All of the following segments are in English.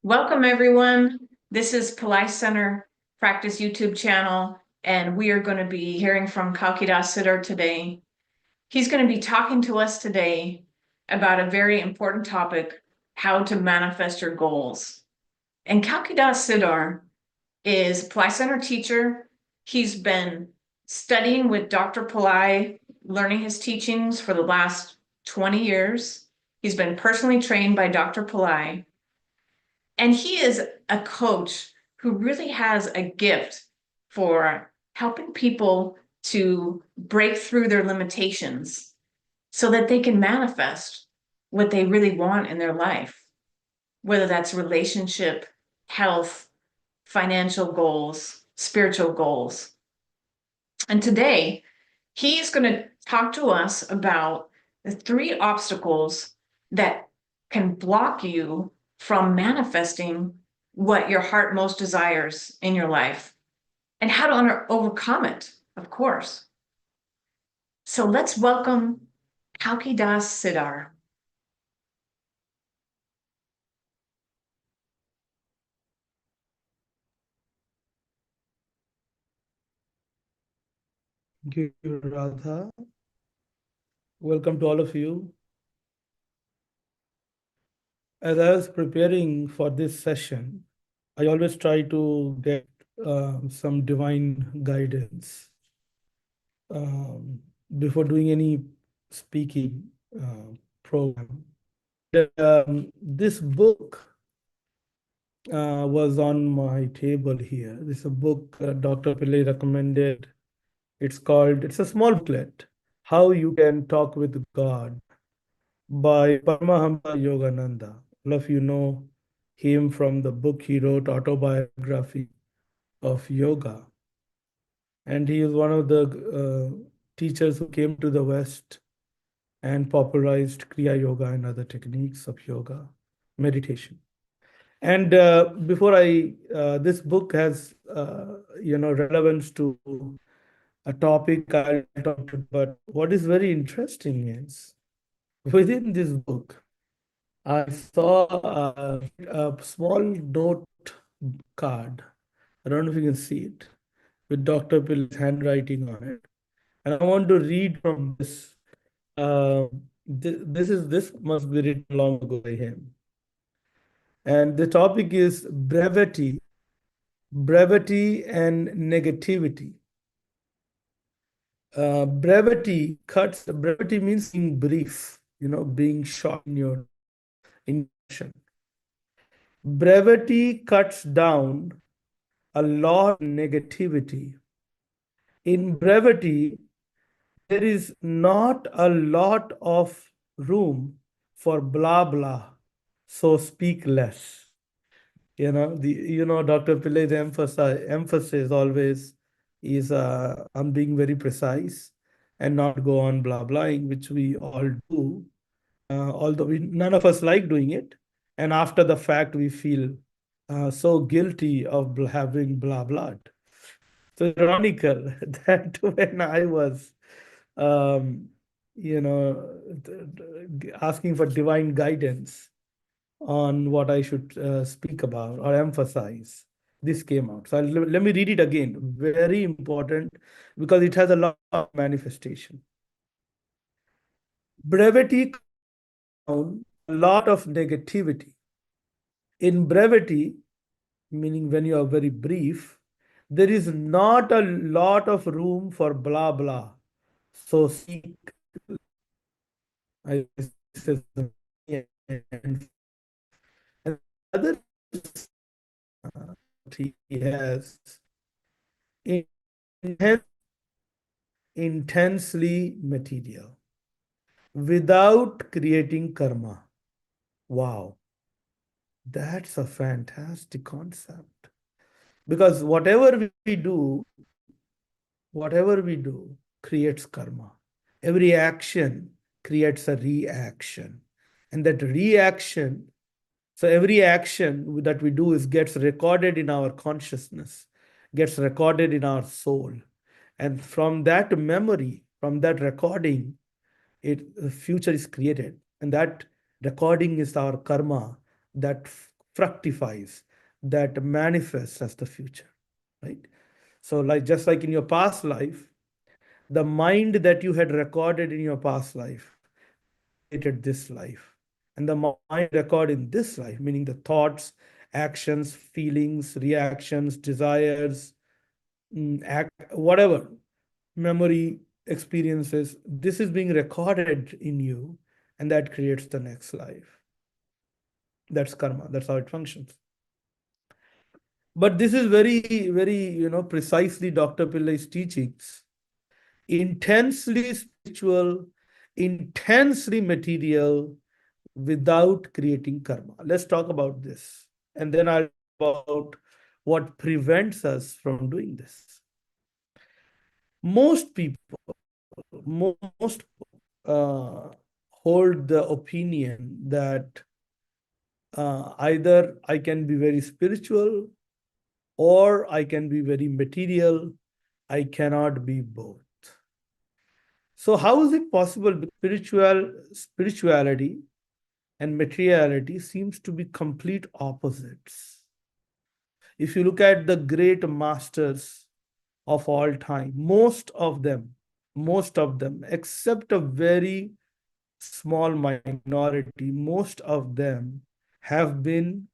Welcome, everyone. This is Pillai Center Practice YouTube channel, and we are going to be hearing from Kalkidas Siddhar today. He's going to be talking to us today about a very important topic, how to manifest your goals. And Kalkidas Siddhar is a Pillai Center teacher. He's been studying with Dr. Pillai, learning his teachings for the last 20 years. He's been personally trained by Dr. Pillai. And he is a coach who really has a gift for helping people to break through their limitations so that they can manifest what they really want in their life, whether that's relationship, health, financial goals, spiritual goals. And today, he's going to talk to us about the 3 obstacles that can block you from manifesting what your heart most desires in your life and how to overcome it, of course. So let's welcome Kalkidas Siddhar. Thank you, Radha. Welcome to all of you. As I was preparing for this session, I always try to get some divine guidance before doing any speaking program. This book was on my table here. This is a book Dr. Pillai recommended. It's a small booklet, How You Can Talk with God, by Paramahamsa Yogananda. All of you know him from the book he wrote, Autobiography of Yoga. And he is one of the teachers who came to the West and popularized Kriya Yoga and other techniques of yoga, meditation. And this book has, relevance to a topic I'll talk to. But what is very interesting is within this book, I saw a small note card. I don't know if you can see it, with Dr. Pill's handwriting on it. And I want to read from this. This must be written long ago by him. And the topic is brevity and negativity. Brevity means being brief, being short in your intention. Brevity cuts down a lot of negativity. In brevity, there is not a lot of room for blah blah, so speak less. Dr. Pillay's emphasis always is on being very precise and not go on blah blahing, which we all do, although none of us like doing it. And after the fact, we feel so guilty of having blah blah. So ironical that when I was, um, asking for divine guidance on what I should speak about or emphasize, this came out. So let me read it again. Very important because it has a lot of manifestation. Brevity, a lot of negativity. In brevity, meaning when you are very brief, there is not a lot of room for blah blah. So seek. I says and other he has intense, intensely material without creating karma. Wow, that's a fantastic concept. Because whatever we do creates karma. Every action creates a reaction. And that reaction, so every action that we do gets recorded in our consciousness, gets recorded in our soul. And from that memory, from that recording, the future is created. And that recording is our karma that fructifies, that manifests as the future, right? So, like just like in your past life, the mind that you had recorded in your past life created this life. And the mind record in this life, meaning the thoughts, actions, feelings, reactions, desires, whatever, memory, experiences, this is being recorded in you, and that creates the next life. That's karma. That's how it functions. But this is very, very, precisely Dr. Pillai's teachings. Intensely spiritual, intensely material, without creating karma. Let's talk about this. And then I'll talk about what prevents us from doing this. Most people, most hold the opinion that either I can be very spiritual or I can be very material. I cannot be both. So how is it possible? Spirituality and materiality seems to be complete opposites. If you look at the great masters of all time, most of them, except a very small minority, most of them have been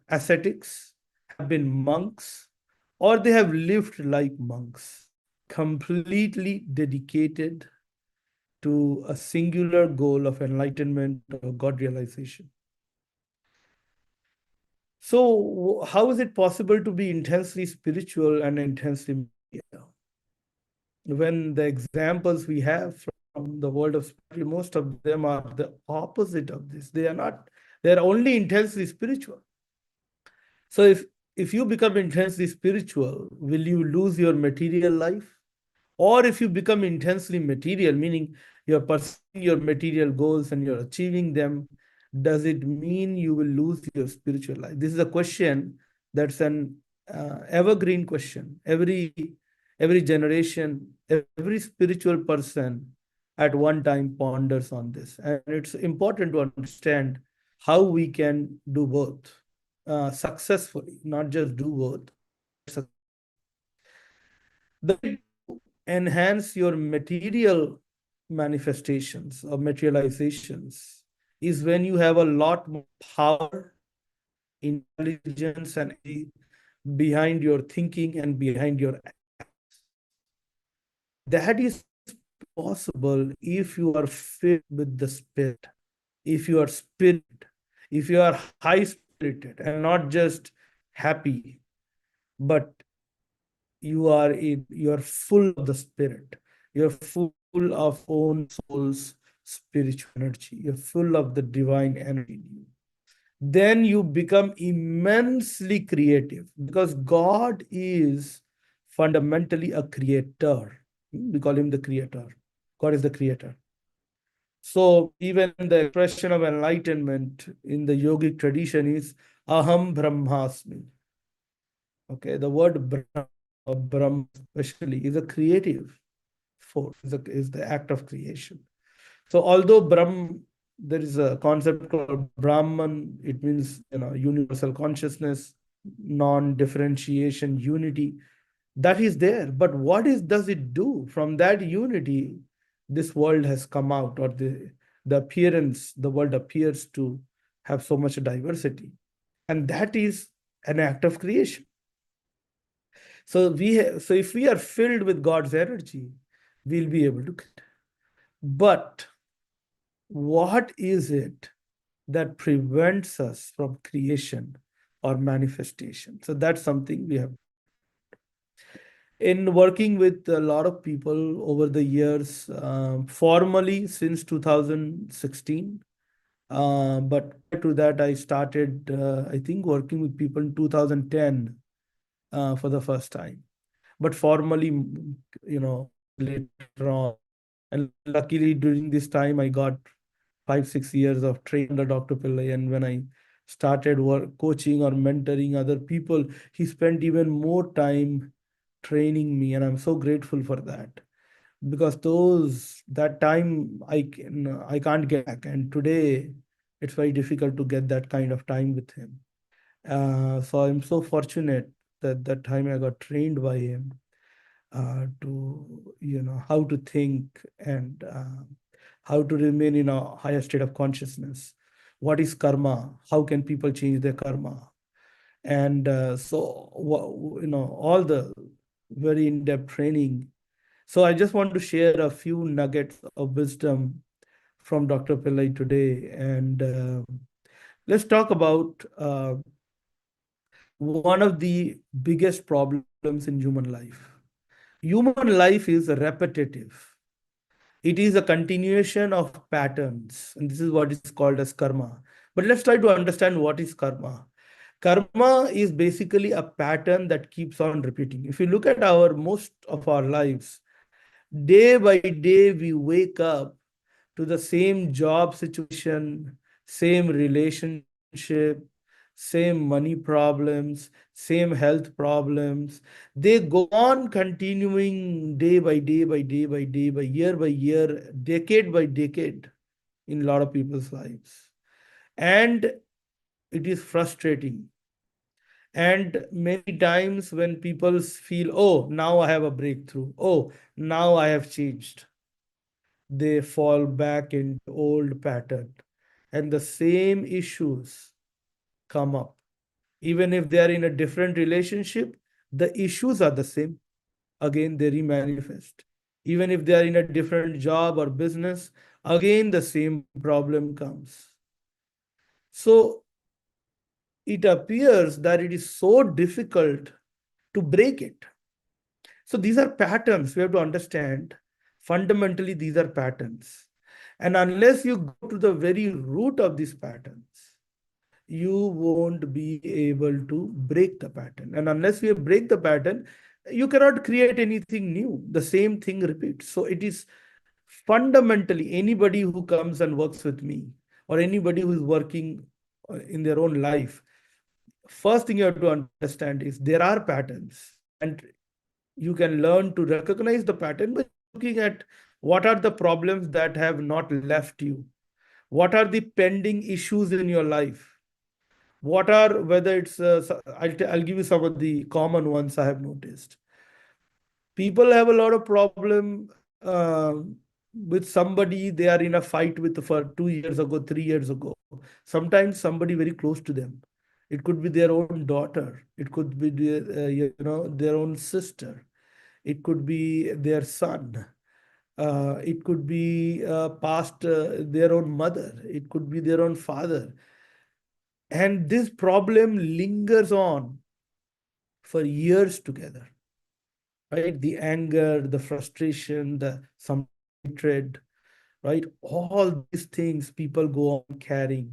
ascetics, have been monks, or they have lived like monks, completely dedicated to a singular goal of enlightenment or God realization. So, how is it possible to be intensely spiritual and intensely material? When the examples we have from the world of spirit, most of them are the opposite of this. They are not, they are only intensely spiritual. So if you become intensely spiritual, will you lose your material life? Or if you become intensely material, meaning you're pursuing your material goals and you're achieving them, does it mean you will lose your spiritual life? This is a question that's an evergreen question. Every generation, every spiritual person at one time ponders on this. And it's important to understand how we can do both successfully, not just do both. The enhance your material manifestations or materializations is when you have a lot more power, intelligence, and behind your thinking and behind your acts. That is possible if you are filled with the spirit, if you are spirit, if you are high spirited and not just happy, but you're full of the spirit, you're full of own soul's spiritual energy, you're full of the divine energy in you. Then you become immensely creative because God is fundamentally a creator. We call him the creator. God is the creator. So even the expression of enlightenment in the yogic tradition is aham brahmasmi. Okay, the word Brahma especially is a creative force, is the act of creation. So although Brahm, there is a concept called Brahman, it means universal consciousness, non-differentiation, unity, that is there. But does it do? From that unity, this world has come out, or the world appears to have so much diversity. And that is an act of creation. So if we are filled with God's energy, we'll be able to. But what is it that prevents us from creation or manifestation? So that's something we have. In working with a lot of people over the years, formally since 2016, but prior to that, I started, I think, working with people in 2010 for the first time. But formally, later on. And luckily, during this time, I got 5-6 years of training under Dr. Pillai. And when I started coaching or mentoring other people, he spent even more time training me. And I'm so grateful for that. Because that time I can't get back. And today, It's very difficult to get that kind of time with him. So I'm so fortunate that that time I got trained by him to, how to think and how to remain in a higher state of consciousness. What is karma? How can people change their karma? And all the very in-depth training. So I just want to share a few nuggets of wisdom from Dr. Pillai today. And let's talk about one of the biggest problems in human life. Human life is repetitive. It is a continuation of patterns, and this is what is called as karma. But let's try to understand what is karma. Karma is basically a pattern that keeps on repeating. If you look at our most of our lives, day by day we wake up to the same job situation, same relationship, same money problems, same health problems. They go on continuing day by day by day by year, decade by decade in a lot of people's lives. And it is frustrating. And many times when people feel, oh, now I have a breakthrough, oh, now I have changed, they fall back into old pattern and the same issues come up. Even if they are in a different relationship, the issues are the same. Again, they remanifest. Even if they are in a different job or business, again, the same problem comes. So it appears that it is so difficult to break it. So these are patterns we have to understand. Fundamentally, these are patterns. And unless you go to the very root of these patterns, you won't be able to break the pattern. And unless you break the pattern, you cannot create anything new. The same thing repeats. So it is fundamentally anybody who comes and works with me or anybody who is working in their own life, first thing you have to understand is there are patterns, and you can learn to recognize the pattern by looking at what are the problems that have not left you, what are the pending issues in your life, what are, whether it's I'll give you some of the common ones I have noticed. People have a lot of problem with somebody they are in a fight with for 2 years ago, 3 years ago. Sometimes somebody very close to them. It could be their own daughter. It could be their own sister. It could be their son. It could be past their own mother. It could be their own father. And this problem lingers on for years together, right? The anger, the frustration, the some hatred, right? All these things people go on carrying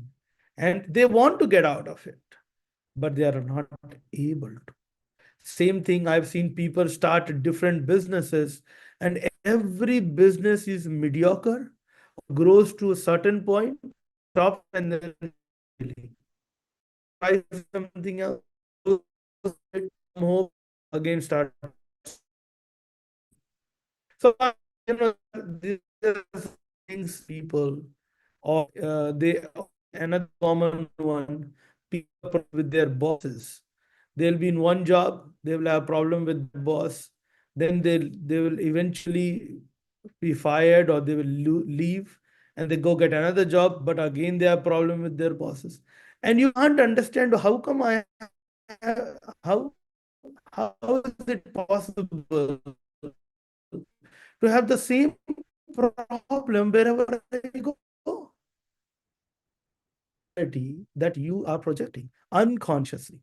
and they want to get out of it, but they are not able to. Same thing, I've seen people start different businesses and every business is mediocre, grows to a certain point, stops, and then try something else, come home, again start. So, these are things people, or they, another common one, people with their bosses. They'll be in one job, they will have a problem with the boss, then they will eventually be fired or they will leave and they go get another job, but again they have problem with their bosses. And you can't understand how come how how is it possible to have the same problem wherever I go? That you are projecting unconsciously.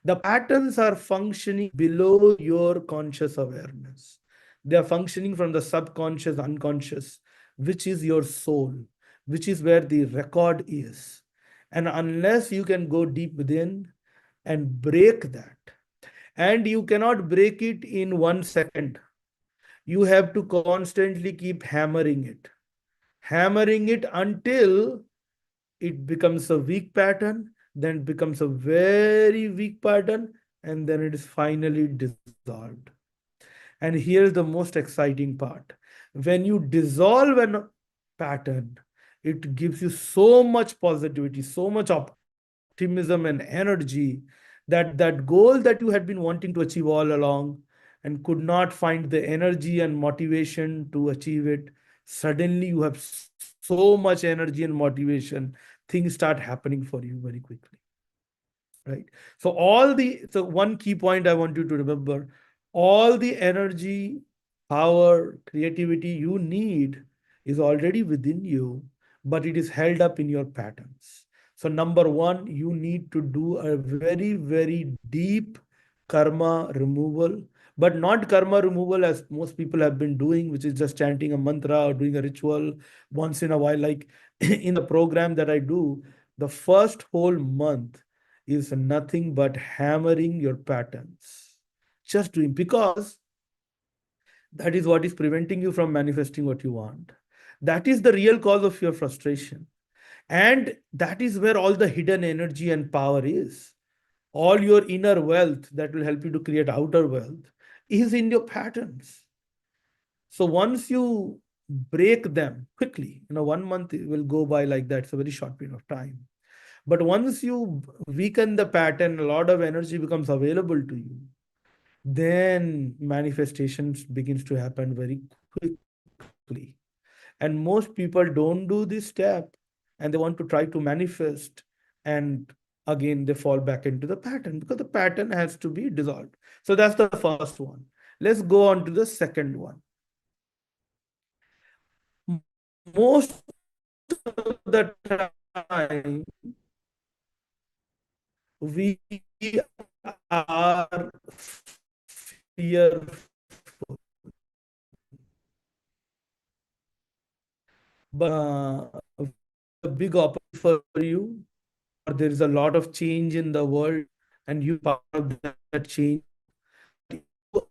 The patterns are functioning below your conscious awareness. They are functioning from the subconscious, unconscious, which is your soul, which is where the record is. And unless you can go deep within and break that, and you cannot break it in 1 second, you have to constantly keep hammering it until it becomes a weak pattern, then it becomes a very weak pattern, and then it is finally dissolved. And here's the most exciting part. When you dissolve a pattern, it gives you so much positivity, so much optimism and energy, that that goal that you had been wanting to achieve all along and could not find the energy and motivation to achieve it, suddenly you have so much energy and motivation, things start happening for you very quickly, right? So one key point I want you to remember, all the energy, power, creativity you need is already within you, but it is held up in your patterns. So number one, you need to do a very, very deep karma removal, but not karma removal as most people have been doing, which is just chanting a mantra or doing a ritual once in a while. Like in the program that I do, the first whole month is nothing but hammering your patterns. Just doing, because that is what is preventing you from manifesting what you want. That is the real cause of your frustration. And that is where all the hidden energy and power is. All your inner wealth that will help you to create outer wealth is in your patterns. So once you break them quickly, 1 month will go by like that. It's a very short period of time. But once you weaken the pattern, a lot of energy becomes available to you. Then manifestations begins to happen very quickly. And most people don't do this step, and they want to try to manifest, and again they fall back into the pattern because the pattern has to be dissolved. So that's the first one. Let's go on to the second one. Most of the time we are fearful, but a big opportunity for you, or there is a lot of change in the world, and you part of that change. You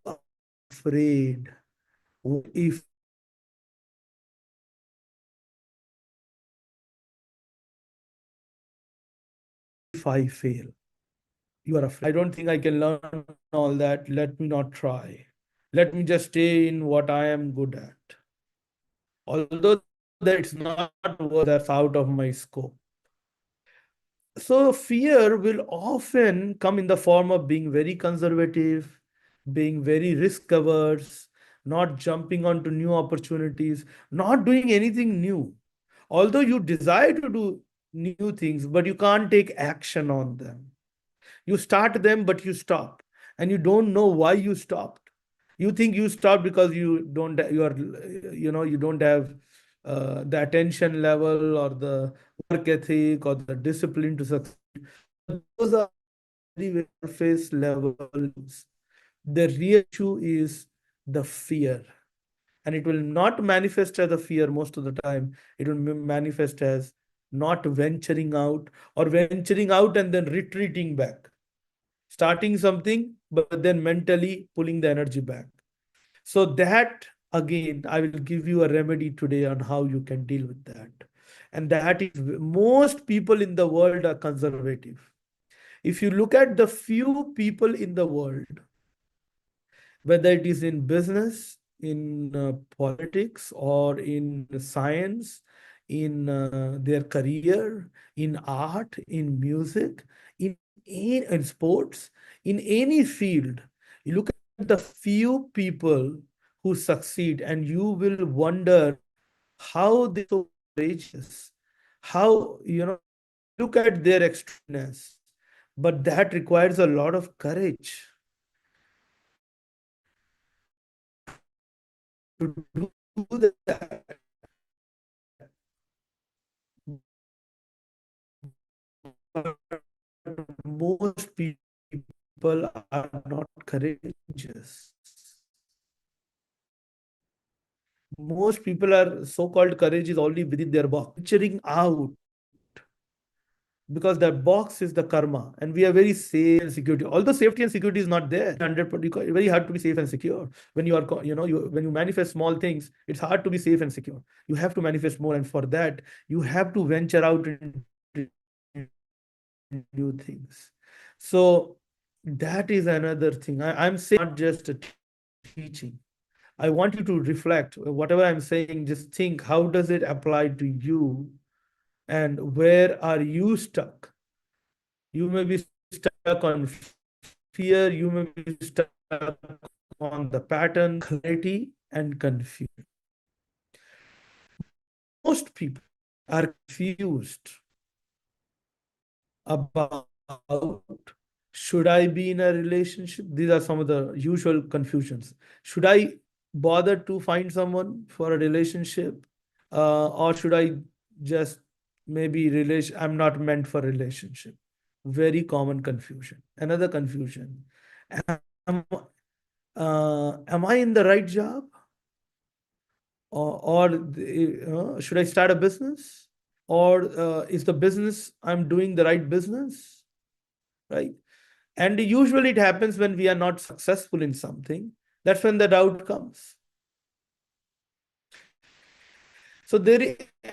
are afraid. What if I fail? You are afraid. I don't think I can learn all that. Let me not try. Let me just stay in what I am good at. Although that's not work, that's out of my scope. So fear will often come in the form of being very conservative, being very risk averse, not jumping onto new opportunities, not doing anything new. Although you desire to do new things, but you can't take action on them. You start them, but you stop, and you don't know why you stopped. You think you stopped because you don't have the attention level or the work ethic or the discipline to succeed. Those are very surface levels. The real issue is the fear, and it will not manifest as a fear most of the time. It will manifest as not venturing out, or venturing out and then retreating back, starting something, but then mentally pulling the energy back. So that, again, I will give you a remedy today on how you can deal with that. And that is, most people in the world are conservative. If you look at the few people in the world, whether it is in business, in politics, or in science, in their career, in art, in music, in sports, in any field, you look at the few people who succeed, and you will wonder how they so courageous, how, look at their extremeness, but that requires a lot of courage to do that. Most people are not courageous. Most people are so-called courage is only within their box, venturing out, because that box is the karma, and we are very safe and security. Although safety and security is not there, 100%, it's very hard to be safe and secure when you are, when you manifest small things. It's hard to be safe and secure. You have to manifest more, and for that, you have to venture out into new things. So that is another thing. I'm saying not just a teaching. I want you to reflect whatever I'm saying. Just think, how does it apply to you? And where are you stuck? You may be stuck on fear, you may be stuck on the pattern, clarity, and confusion. Most people are confused about, should I be in a relationship? These are some of the usual confusions. Should I bother to find someone for a relationship? Or should I just maybe I'm not meant for relationship? Very common confusion. Another confusion. Am, am I in the right job? Or should I start a business? Or is the business I'm doing the right business? Right? And usually it happens when we are not successful in something. That's when the doubt comes. So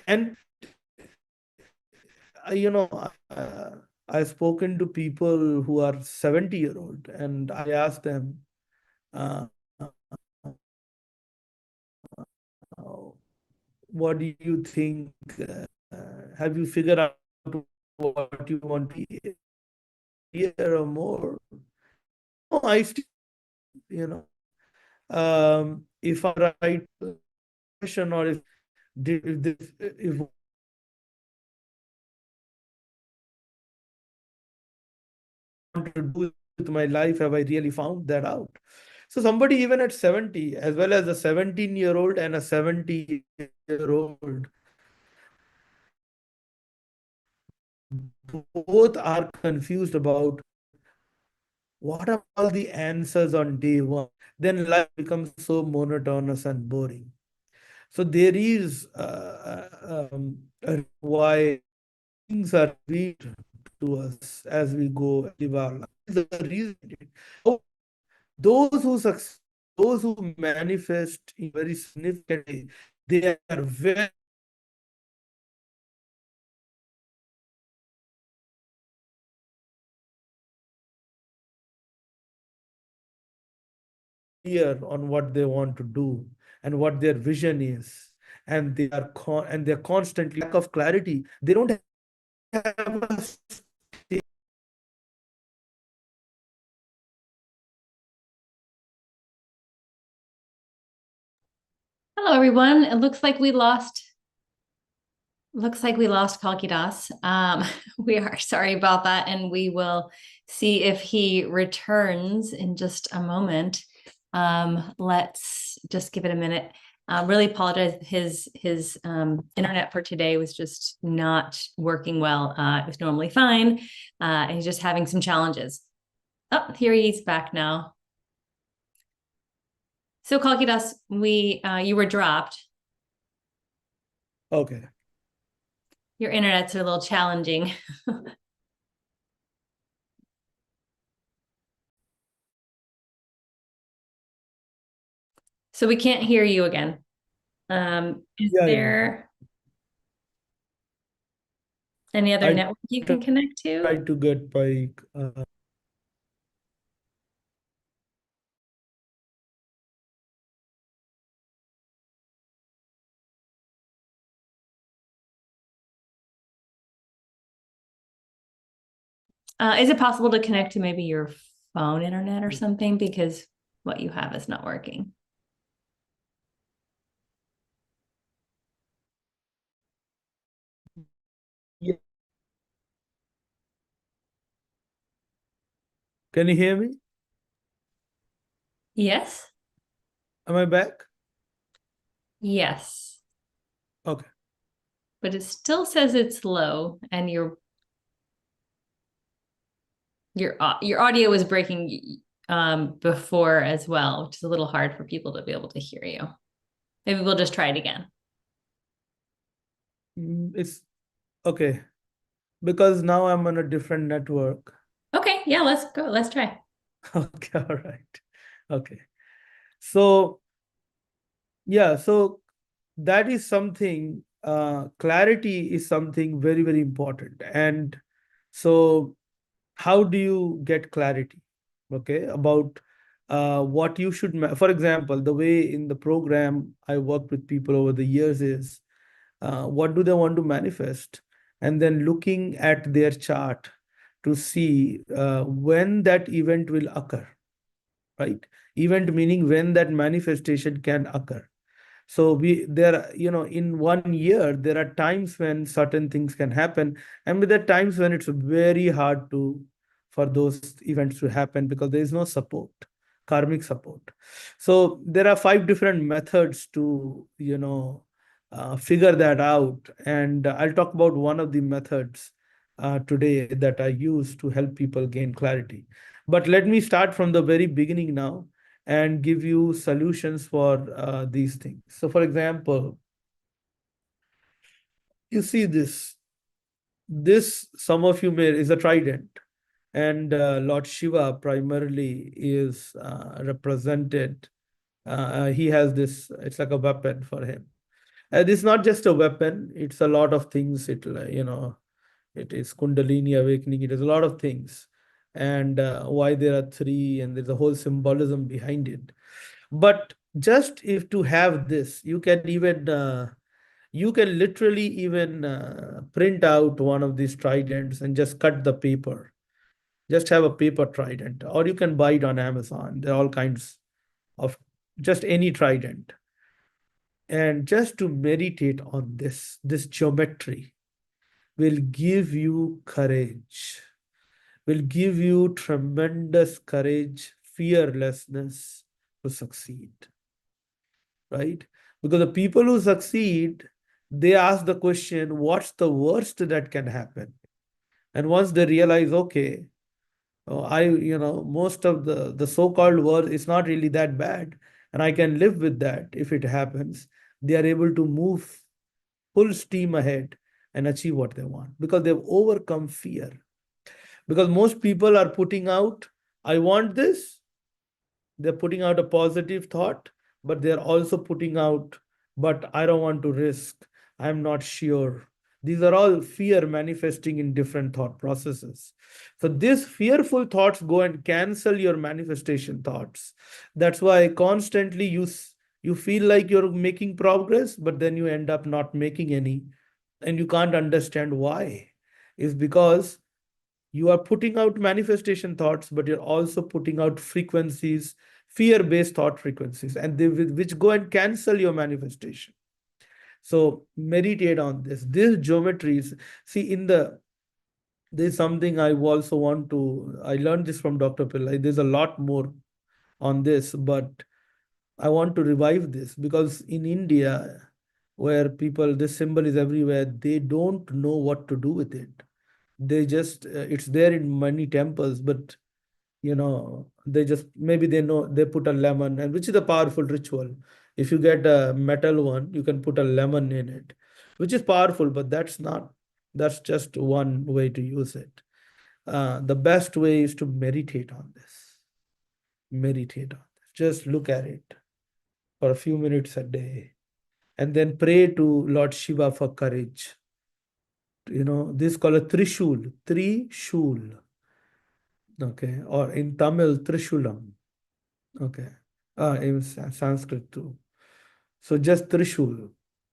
and I've spoken to people who are 70-year-old, and I asked them, uh, what do you think? Have you figured out what you want to be here or more? Oh, I still, if I write question, or if want to do with my life, have I really found that out? So somebody even at 70, as well as a 17-year-old and a 70-year-old, both are confused about what are all the answers on day one. Then life becomes so monotonous and boring. So there is why things are revealed to us as we go live our life. The reason those who succeed, those who manifest in very significant way, they are very clear on what they want to do and what their vision is, and they're constantly lack of clarity. They don't have a Hello, everyone. It looks like we lost Kalkidas. We are sorry about that, and we will see if he returns in just a moment. Let's just give it a minute. Really apologize. His internet for today was just not working well. It was normally fine. And he's just having some challenges. Oh, here he's back now. So Kalkidas, you were dropped. Okay. Your internet's a little challenging. So we can't hear you again. Is there any other network you can connect to? Try to get by Is it possible to connect to maybe your phone internet or something? Because what you have is not working. yeah. Can you hear me? Yes. Am I back? Yes. Okay. But it still says it's low, and your audio was breaking before as well, which is a little hard for people to be able to hear you. Maybe we'll just try it again. It's okay, because now I'm on a different network. Okay, yeah, let's go. Let's try. Okay, all right. Okay. So yeah, so that is something, clarity is something very, very important. And so how do you get clarity, okay, about what you should, for example, the way in the program I worked with people over the years is, what do they want to manifest? and then looking at their chart to see when that event will occur, right? Event meaning when that manifestation can occur. So in 1 year, there are times when certain things can happen, and there are times when it's very hard for those events to happen because there is no support, karmic support. So there are 5 different methods to, figure that out. And I'll talk about one of the methods today that I use to help people gain clarity. But let me start from the very beginning now and give you solutions for these things. So, for example, you see this. This, some of you may, is a trident. And Lord Shiva primarily is represented. He has this, it's like a weapon for him. And it's not just a weapon, it's a lot of things. It is Kundalini awakening, it is a lot of things. And why there are 3, and there's a whole symbolism behind it. But just if to have this, you can literally even print out one of these tridents and just cut the paper. Just have a paper trident, or you can buy it on Amazon. There are all kinds of just any trident. And just to meditate on this geometry will give you courage, will give you tremendous courage, fearlessness to succeed, right? Because the people who succeed, they ask the question, what's the worst that can happen? And once they realize, okay, most of the so-called worst is not really that bad, and I can live with that if it happens, they are able to move full steam ahead and achieve what they want because they've overcome fear. Because most people are putting out, I want this. They're putting out a positive thought, but they're also putting out, but I don't want to risk. I'm not sure. These are all fear manifesting in different thought processes. So these fearful thoughts go and cancel your manifestation thoughts. That's why constantly you feel like you're making progress, but then you end up not making any, and you can't understand why. It's because you are putting out manifestation thoughts, but you're also putting out frequencies, fear-based thought frequencies, and which go and cancel your manifestation. So meditate on this. These geometries, see, there's something I also I learned this from Dr. Pillai. There's a lot more on this, but I want to revive this because in India, where this symbol is everywhere, they don't know what to do with it. They just, it's there in many temples, but they just, maybe they know, they put a lemon, and which is a powerful ritual. If you get a metal one, you can put a lemon in it, which is powerful, but that's just one way to use it. The best way is to meditate on this. Meditate on this. Just look at it for a few minutes a day, and then pray to Lord Shiva for courage. This is called a Trishul. Trishul. Okay. Or in Tamil, Trishulam. Okay. In Sanskrit too. So just Trishul.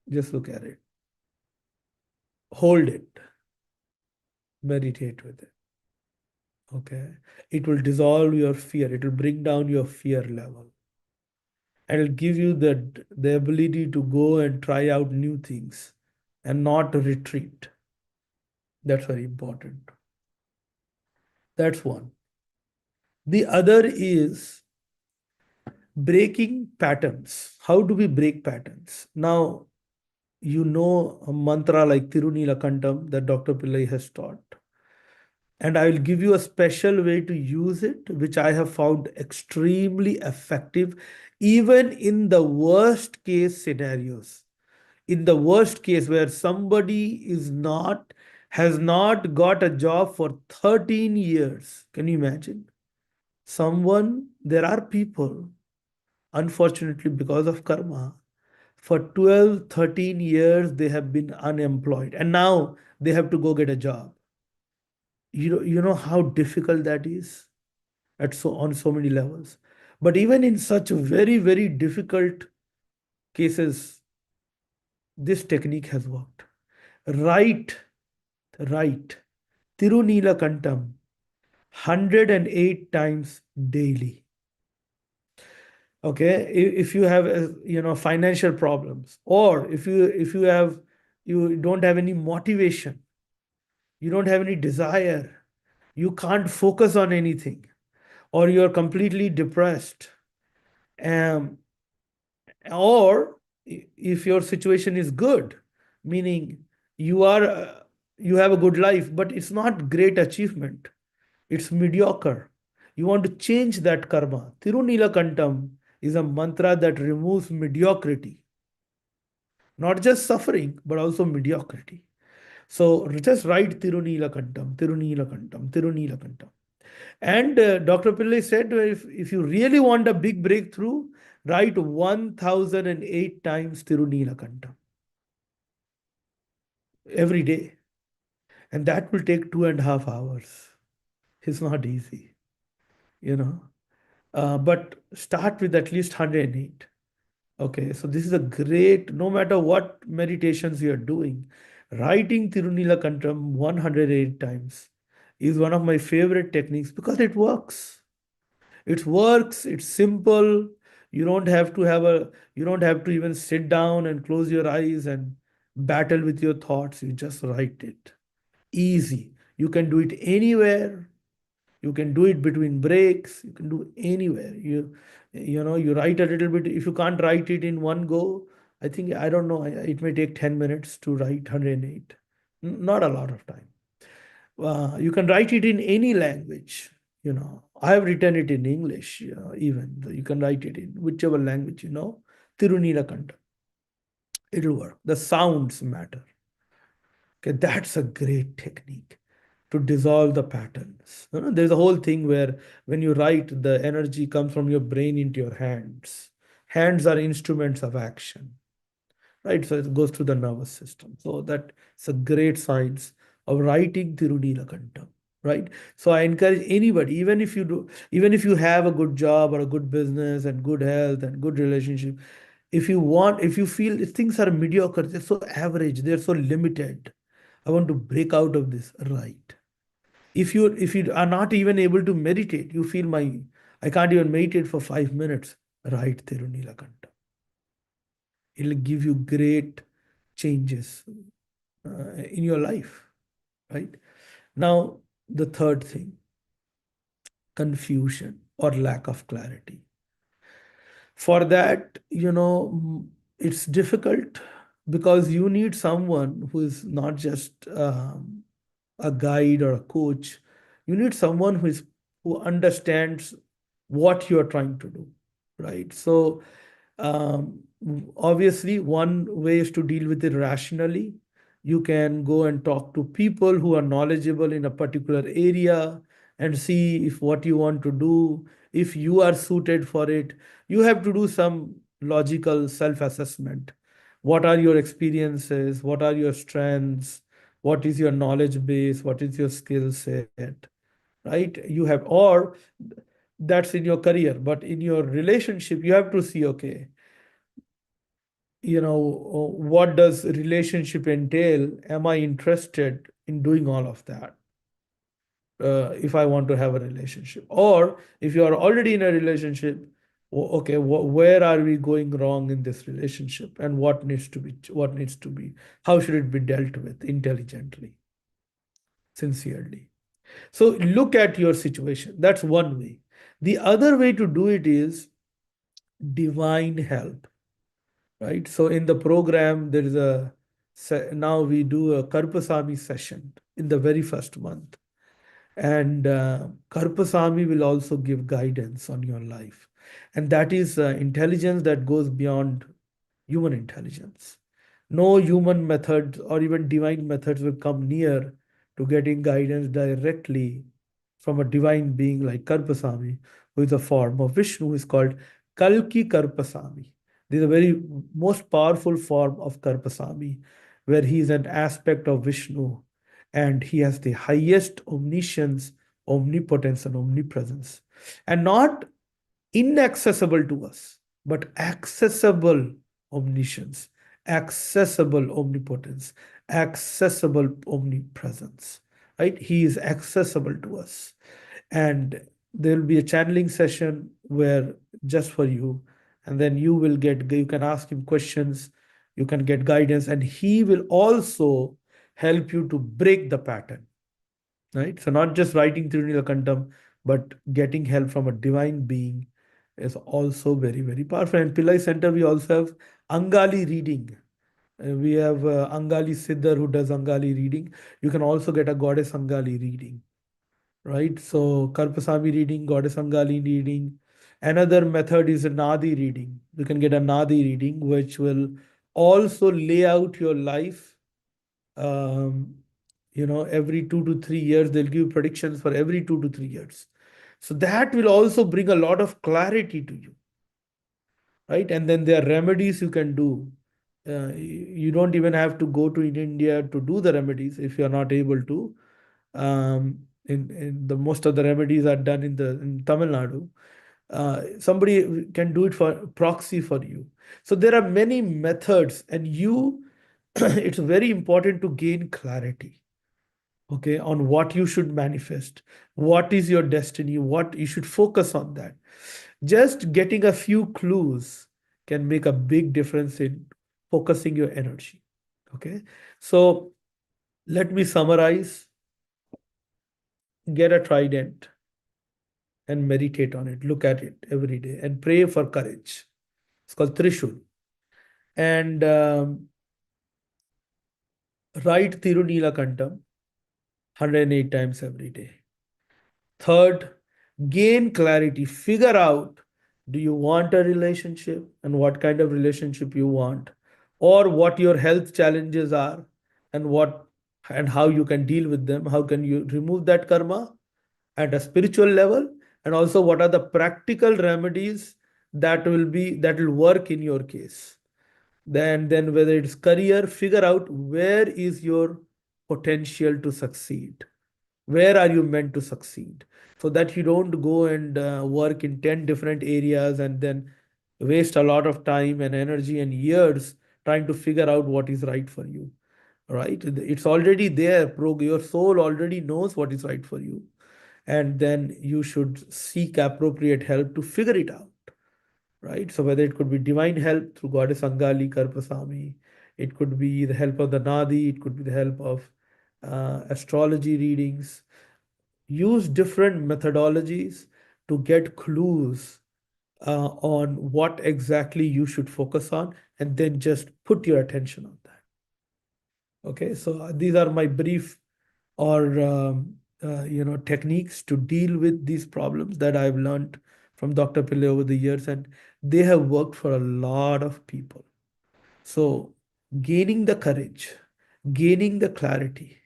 Just look at it. Hold it. Meditate with it. Okay. It will dissolve your fear. It will bring down your fear level. And it'll give you the ability to go and try out new things and not retreat. That's very important. That's one. The other is breaking patterns. How do we break patterns? Now, a mantra like Tirunilakantam that Dr. Pillai has taught. And I will give you a special way to use it, which I have found extremely effective, even in the worst case scenarios. In the worst case where somebody has not got a job for 13 years. Can you imagine? There are people, unfortunately, because of karma, for 12, 13 years, they have been unemployed. And now they have to go get a job. You know how difficult that is on so many levels. But even in such very, very difficult cases, this technique has worked. Write write Tirunilakantam 108 times daily. Okay, if you have financial problems, or you don't have any motivation, you don't have any desire, you can't focus on anything, or you're completely depressed, um, or if your situation is good, meaning you are you have a good life, but it's not great achievement, it's mediocre. You want to change that karma. Tirunilakantam is a mantra that removes mediocrity, not just suffering, but also mediocrity. So just write Tirunilakantam, Tirunilakantam, Tirunilakantam. And Dr. Pillai said, if you really want a big breakthrough, write 1008 times Tirunilakantam every day. And that will take 2.5 hours. It's not easy, you know. But start with at least 108. Okay, so this is a great, no matter what meditations you are doing, writing Tirunilakantam 108 times is one of my favorite techniques because it works. It works, it's simple. You don't have to even sit down and close your eyes and battle with your thoughts. You just write it. Easy. You can do it anywhere. You can do it between breaks. You can do anywhere. You write a little bit. If you can't write it in one go, I don't know, it may take 10 minutes to write 108. Not a lot of time. You can write it in any language. I have written it in English, even. You can write it in whichever language, Tirunilakanta. It'll work. The sounds matter. Okay, that's a great technique to dissolve the patterns. There's a whole thing where when you write, the energy comes from your brain into your hands. Hands are instruments of action, right? So it goes through the nervous system. So that's a great science of writing Tirunilakantam, right? So I encourage anybody, even if you have a good job or a good business and good health and good relationship, if you feel things are mediocre, they're so average, they're so limited, I want to break out of this, right? If you are not even able to meditate, you feel I can't even meditate for 5 minutes, write Tirunilakanta. It'll give you great changes in your life, right? Now, the third thing, confusion or lack of clarity. For that, it's difficult because you need someone who is not just a guide or a coach. You need someone who understands what you are trying to do, right? So um, obviously, one way is to deal with it rationally. You can go and talk to people who are knowledgeable in a particular area and see if what you want to do, if you are suited for it. You have to do some logical self-assessment. What are your experiences? What are your strengths? What is your knowledge base? What is your skill set? Right? Or that's in your career, but in your relationship, you have to see, okay, what does relationship entail? Am I interested in doing all of that? If I want to have a relationship, or if you are already in a relationship, okay, where are we going wrong in this relationship, and what needs to be, how should it be dealt with intelligently, sincerely? So look at your situation. That's one way. The other way to do it is divine help, right? So in the program, there is now we do a Karpasami session in the very first month. And Karpasami will also give guidance on your life. And that is intelligence that goes beyond human intelligence. No human methods or even divine methods will come near to getting guidance directly from a divine being like Karpasami, who is a form of Vishnu, who is called Kalki Karpasami. This is a very most powerful form of Karpasami, where he is an aspect of Vishnu and he has the highest omniscience, omnipotence, and omnipresence. And not inaccessible to us, but accessible omniscience, accessible omnipotence, accessible omnipresence, right? He is accessible to us. And there will be a channeling session where just for you, and then you can ask him questions, you can get guidance, and he will also help you to break the pattern, right? So not just writing Tirunila Kantam, but getting help from a divine being is also very, very powerful. And Pillai Center, we also have Angali reading. We have Angali Siddhar who does Angali reading. You can also get a goddess Angali reading, right? So Karpasami reading, goddess Angali reading. Another method is a Nadi reading. You can get a Nadi reading, which will also lay out your life. Every 2 to 3 years, they'll give predictions for every 2 to 3 years. So that will also bring a lot of clarity to you, right? And then there are remedies you can do. You don't even have to go to India to do the remedies if you're not able to. In the most of the remedies are done in Tamil Nadu. Somebody can do it for proxy for you. So there are many methods, and it's very important to gain clarity, okay, on what you should manifest, what is your destiny, what you should focus on that. Just getting a few clues can make a big difference in focusing your energy. Okay, so let me summarize. Get a trident and meditate on it. Look at it every day and pray for courage. It's called Trishul. And write Tirunila Kantam 108 times every day. Third, gain clarity. Figure out, do you want a relationship and what kind of relationship you want, or what your health challenges are, and how you can deal with them. How can you remove that karma at a spiritual level, and also what are the practical remedies that will work in your case. Then whether it's career, figure out where is your potential to succeed, where are you meant to succeed, so that you don't go and work in 10 different areas and then waste a lot of time and energy and years trying to figure out what is right for you, right? It's already there. Your soul already knows what is right for you, and then you should seek appropriate help to figure it out, right? So whether it could be divine help through goddess Angali, Karpasami, it could be the help of the Nadi, it could be the help of astrology readings. Use different methodologies to get clues on what exactly you should focus on, and then just put your attention on that. Okay, so these are my brief or techniques to deal with these problems that I've learned from Dr. Pillai over the years, and they have worked for a lot of people. So gaining the courage, gaining the clarity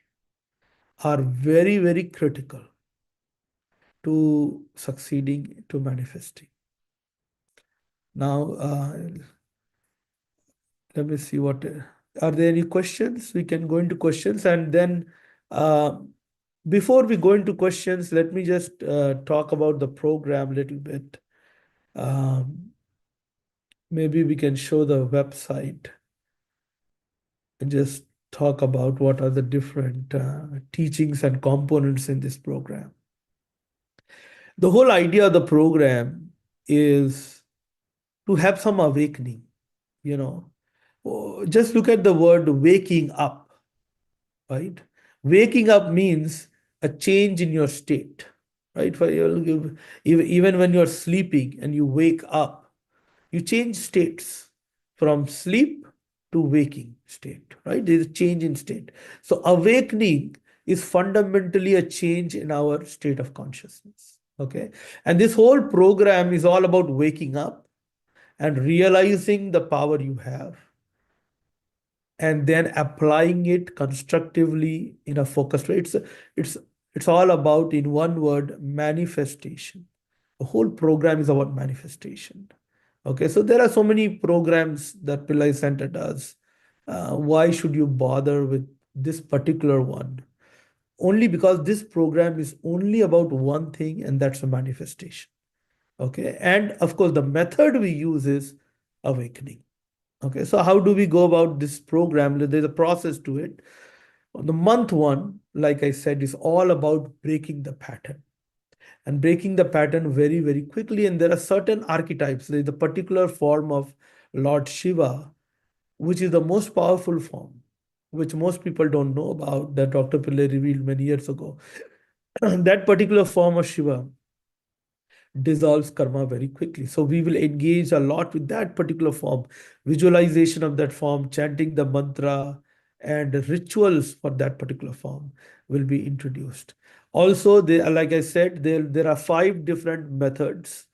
are very, very critical to succeeding, to manifesting. Now, let me see what are there any questions? We can go into questions, and then before we go into questions, let me just talk about the program a little bit. Maybe we can show the website and just talk about what are the different teachings and components in this program. The whole idea of the program is to have some awakening, just look at the word waking up, right? Waking up means a change in your state, right? Even when you're sleeping and you wake up, you change states from sleep to waking state, right? There's a change in state. So awakening is fundamentally a change in our state of consciousness, okay? And this whole program is all about waking up and realizing the power you have, and then applying it constructively in a focused way. It's all about, in one word, manifestation. The whole program is about manifestation. Okay, so there are so many programs that Pillai Center does. Why should you bother with this particular one? Only because this program is only about one thing, and that's a manifestation. Okay, and of course, the method we use is awakening. Okay, so how do we go about this program? There's a process to it. The month one, like I said, is all about breaking the pattern and breaking the pattern very, very quickly. And there are certain archetypes. There's a particular form of Lord Shiva, which is the most powerful form, which most people don't know about, that Dr. Pillai revealed many years ago. That particular form of Shiva dissolves karma very quickly. So we will engage a lot with that particular form, visualization of that form, chanting the mantra, and rituals for that particular form will be introduced. Also, like I said, there are 5 different methods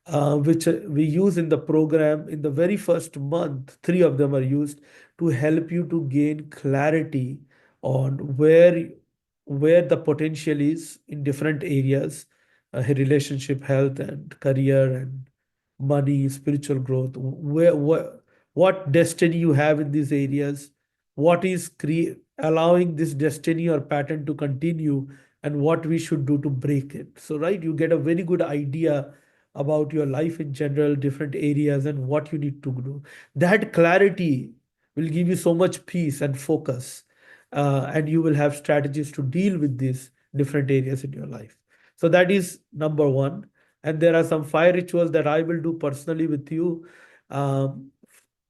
which we use in the program. In the very first month, 3 of them are used to help you to gain clarity on where the potential is in different areas, relationship, health, and career, and money, spiritual growth, what destiny you have in these areas, what is allowing this destiny or pattern to continue, and what we should do to break it. So, right, you get a very good idea about your life in general, different areas, and what you need to do. That clarity will give you so much peace and focus, and you will have strategies to deal with these different areas in your life. So that is number one. And there are some fire rituals that I will do personally with you. Um,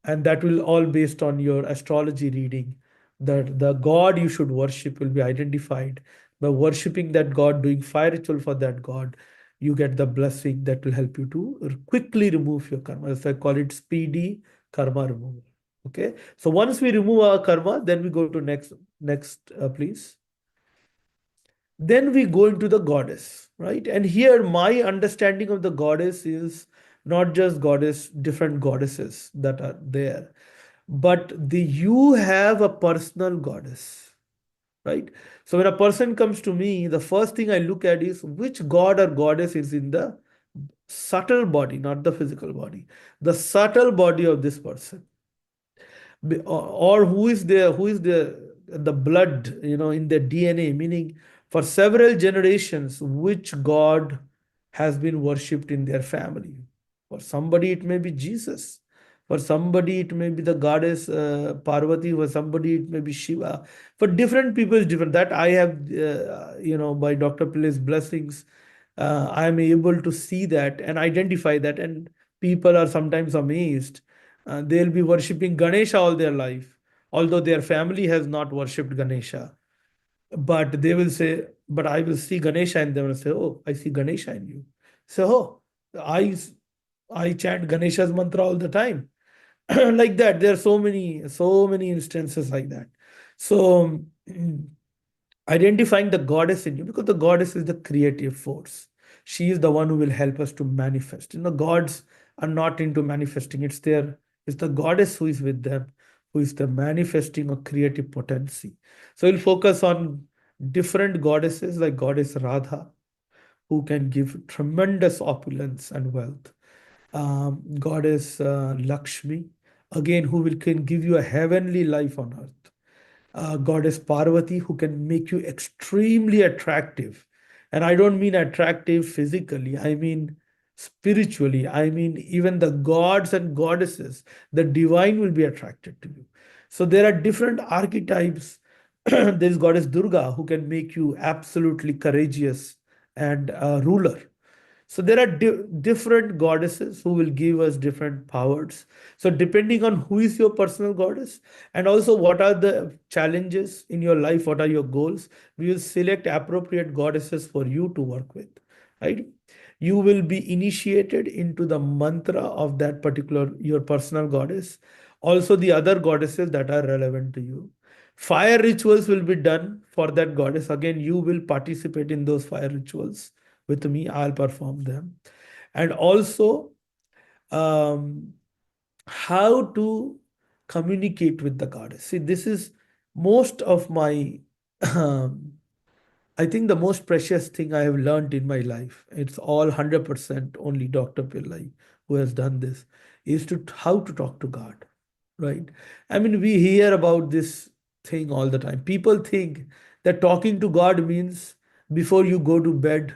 and that will all based on your astrology reading. That the god you should worship will be identified. By worshiping that god, doing fire ritual for that god, you get the blessing that will help you to quickly remove your karma. So I call it speedy karma removal. Okay. So once we remove our karma, then we go to next, please. Then we go into the goddess, right? And here my understanding of the goddess is not just goddess, different goddesses that are there, but you have a personal goddess, right? So when a person comes to me, the first thing I look at is which god or goddess is in the subtle body, not the physical body, the subtle body of this person, or who is the blood, in their DNA, meaning for several generations, which god has been worshipped in their family. For somebody it may be Jesus, for somebody it may be the goddess Parvati, for somebody it may be Shiva. For different people it's different. That I have, by Dr. Pillai's blessings, I am able to see that and identify that. And people are sometimes amazed. They'll be worshipping Ganesha all their life, although their family has not worshipped Ganesha. But they will say, but I will see Ganesha, and they will say, oh, I see Ganesha in you. So, oh, I, I chant Ganesha's mantra all the time. Like that. There are so many instances like that. So, identifying the goddess in you, because the goddess is the creative force. She is the one who will help us to manifest. Gods are not into manifesting. It's the goddess who is with them, who is the manifesting of creative potency. So we'll focus on different goddesses like goddess Radha, who can give tremendous opulence and wealth. Goddess Lakshmi, again, can give you a heavenly life on earth. Goddess Parvati, who can make you extremely attractive. And I don't mean attractive physically, I mean spiritually. I mean, even the gods and goddesses, the divine will be attracted to you. So there are different archetypes. There is Goddess Durga, who can make you absolutely courageous and ruler. So there are different goddesses who will give us different powers. So depending on who is your personal goddess, and also what are the challenges in your life, what are your goals, we will select appropriate goddesses for you to work with, right? You will be initiated into the mantra of that particular, your personal goddess. Also the other goddesses that are relevant to you. Fire rituals will be done for that goddess. Again, you will participate in those fire rituals with me. I'll perform them. And also, um, how to communicate with the goddess. See, this is most of my, I think the most precious thing I have learned in my life. It's all 100% only Dr. Pillai who has done this, is to how to talk to God, right? I mean, we hear about this thing all the time. People think that talking to God means before you go to bed,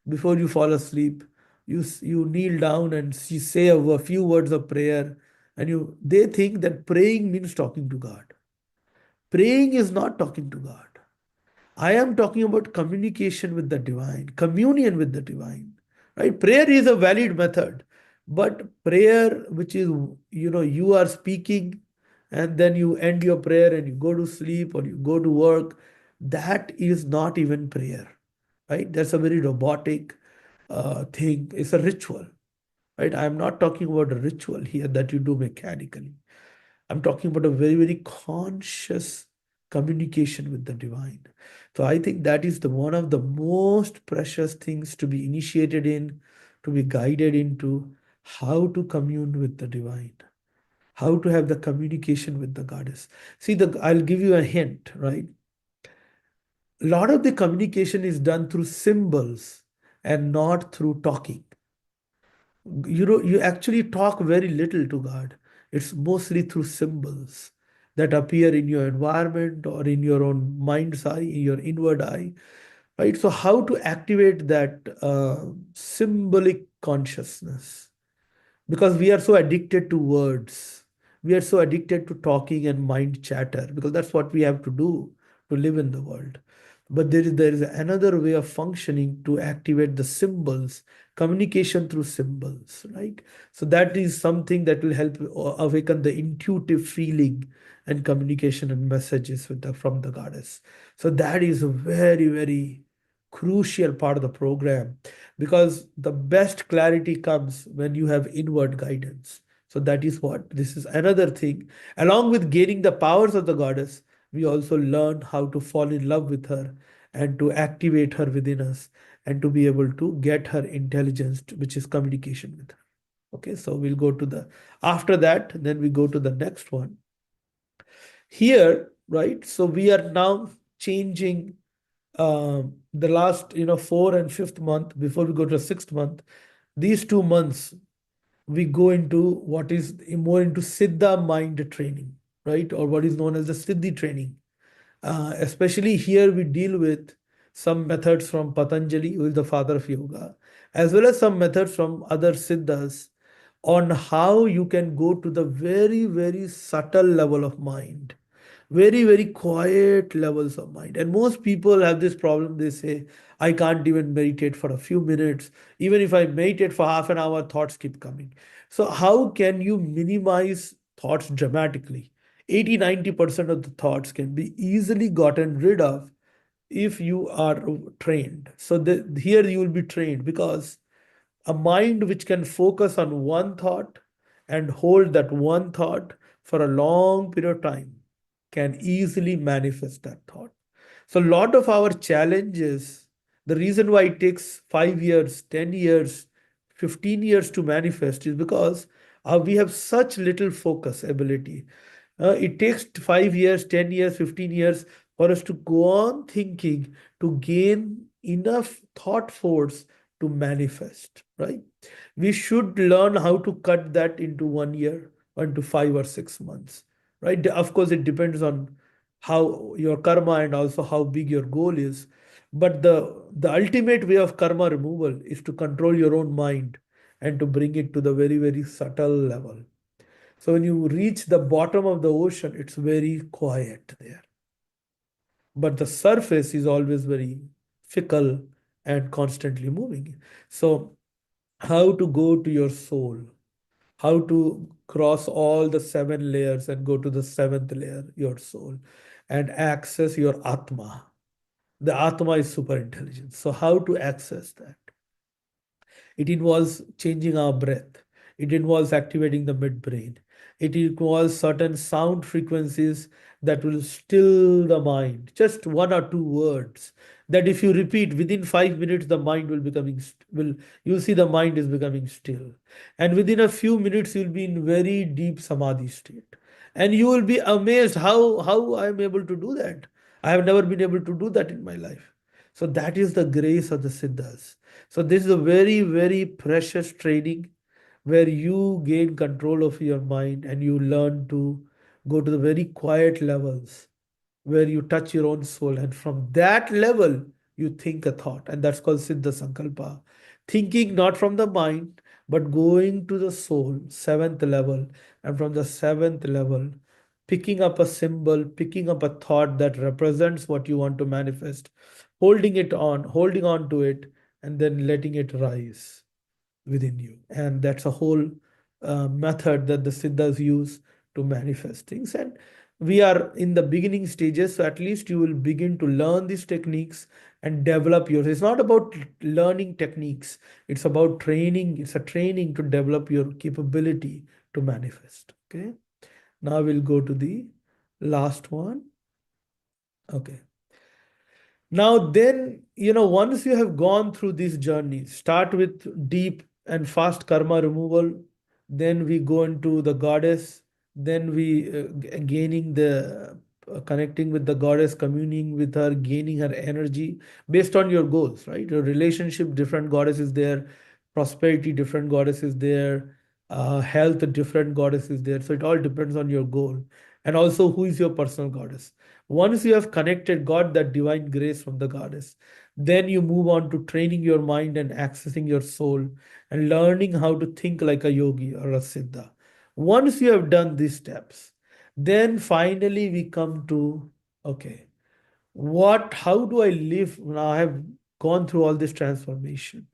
before you fall asleep, you kneel down and you say a few words of prayer, And they think that praying means talking to God. Praying is not talking to God. I am talking about communication with the divine, communion with the divine, right? Prayer is a valid method, but prayer, which is, you are speaking and then you end your prayer and you go to sleep or you go to work, that is not even prayer, right? That's a very robotic thing. It's a ritual, right? I'm not talking about a ritual here that you do mechanically. I'm talking about a very, very conscious communication with the divine. So I think that is the one of the most precious things to be initiated in, to be guided into, how to commune with the divine, how to have the communication with the goddess. See, I'll give you a hint, right? A lot of the communication is done through symbols and not through talking. You actually talk very little to God. It's mostly through symbols that appear in your environment or in your own mind's eye, in your inward eye, right? So how to activate that symbolic consciousness? Because we are so addicted to words, we are so addicted to talking and mind chatter, because that's what we have to do to live in the world. But there is another way of functioning to activate the symbols, communication through symbols, right? So that is something that will help awaken the intuitive feeling and communication and messages from the goddess. So that is a very, very crucial part of the program, because the best clarity comes when you have inward guidance. So that is what this is. Another thing, along with gaining the powers of the goddess, we also learn how to fall in love with her and to activate her within us and to be able to get her intelligence, which is communication with her. Okay, so we'll go to the, after that, then we go to the next one. Here, right, so we are now changing the last, 4th and 5th month, before we go to the 6th month, these 2 months, we go into what is more into Siddha mind training, right? Or what is known as the Siddhi training. Especially here, we deal with some methods from Patanjali, who is the father of yoga, as well as some methods from other Siddhas on how you can go to the very, very subtle level of mind, very, very quiet levels of mind. And most people have this problem. They say, I can't even meditate for a few minutes. Even if I meditate for half an hour, thoughts keep coming. So how can you minimize thoughts dramatically? 80-90% of the thoughts can be easily gotten rid of if you are trained. So here you will be trained, because a mind which can focus on one thought and hold that one thought for a long period of time can easily manifest that thought. So, a lot of our challenges, the reason why it takes 5 years, 10 years, 15 years to manifest is because we have such little focus ability. It takes 5 years, 10 years, 15 years for us to go on thinking to gain enough thought force to manifest, right? We should learn how to cut that into 1 year, 1 to 5 or 6 months, right? Of course, it depends on how your karma and also how big your goal is. But the ultimate way of karma removal is to control your own mind and to bring it to the very, very subtle level. So when you reach the bottom of the ocean, it's very quiet there. But the surface is always very fickle and constantly moving. So, how to go to your soul, how to cross all the 7 layers and go to the seventh layer, your soul, and access your Atma. The Atma is super intelligence. So, how to access that? It involves changing our breath. It involves activating the midbrain. It involves certain sound frequencies that will still the mind. Just 1 or 2 words that if you repeat within 5 minutes, the mind will becoming will you'll see the mind is becoming still, and within a few minutes you'll be in very deep samadhi state, and you will be amazed how I am able to do that. I have never been able to do that in my life. So that is the grace of the Siddhas. So this is a very, very precious training where you gain control of your mind and you learn to go to the very quiet levels where you touch your own soul. And from that level, you think a thought. And that's called Siddha Sankalpa. Thinking not from the mind, but going to the soul, seventh level, and from the seventh level, picking up a symbol, picking up a thought that represents what you want to manifest, holding on to it, and then letting it rise within you. And that's a whole method that the Siddhas use to manifest things. And we are in the beginning stages, so at least you will begin to learn these techniques and develop yours. It's not about learning techniques, it's about training. It's a training to develop your capability to manifest. Okay. Now we'll go to the last one. Okay. Now, then, once you have gone through this journey, start with deep and fast karma removal, then we go into the goddess, then we gaining the connecting with the goddess, communing with her, gaining her energy based on your goals, right? Your relationship, different goddess is there, prosperity, different goddess is there, health, different goddess is there. So it all depends on your goal. And also, who is your personal goddess? Once you have connected, got that divine grace from the goddess, then you move on to training your mind and accessing your soul and learning how to think like a yogi or a siddha. Once you have done these steps, then finally we come to, okay, how do I live now? I have gone through all this transformation.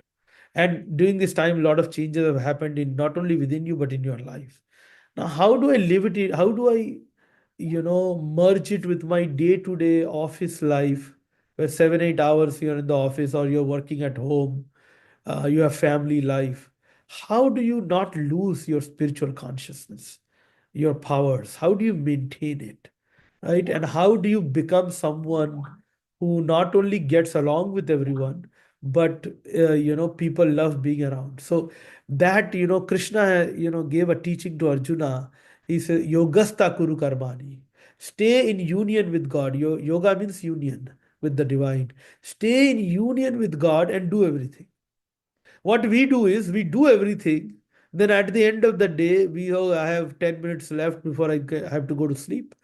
And during this time, a lot of changes have happened in not only within you, but in your life. Now, how do I live it? How do I merge it with my day-to-day office life, where 7, 8 hours you're in the office or you're working at home, you have family life. How do you not lose your spiritual consciousness, your powers? How do you maintain it? Right? And how do you become someone who not only gets along with everyone, but people love being around. So that Krishna gave a teaching to Arjuna. He said, Yogasta Kuru Karmani. Stay in union with God. Yoga means union with the divine. Stay in union with God and do everything. What we do is we do everything. Then at the end of the day, I have 10 minutes left before I have to go to sleep.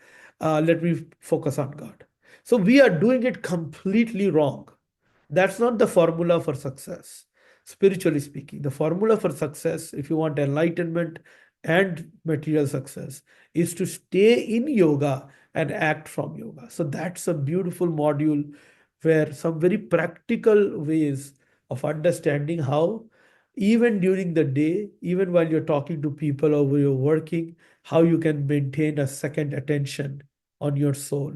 Let me focus on God. So we are doing it completely wrong. That's not the formula for success. Spiritually speaking, the formula for success, if you want enlightenment and material success, is to stay in yoga and act from yoga. So that's a beautiful module where some very practical ways of understanding how, even during the day, even while you're talking to people or you're working, how you can maintain a second attention on your soul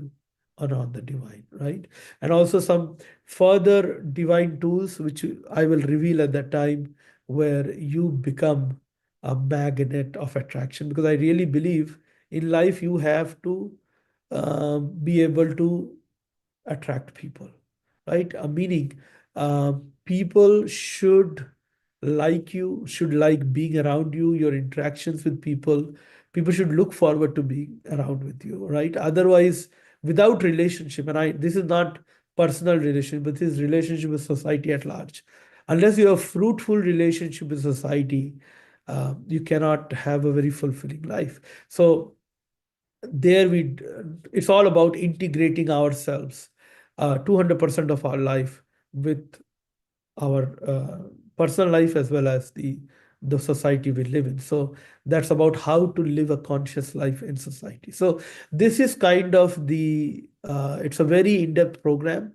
or on the divine, right? And also some further divine tools, which I will reveal at that time, where you become a magnet of attraction. Because I really believe in life, you have to be able to attract people, right? Meaning, people should like you, should like being around you, your interactions with people. People should look forward to being around with you, right? Otherwise, without relationship, and this is not personal relationship, but this is relationship with society at large. Unless you have fruitful relationship with society, you cannot have a very fulfilling life. So there it's all about integrating ourselves 200% of our life with our personal life as well as the society we live in. So that's about how to live a conscious life in society. So this is kind of it's a very in-depth program.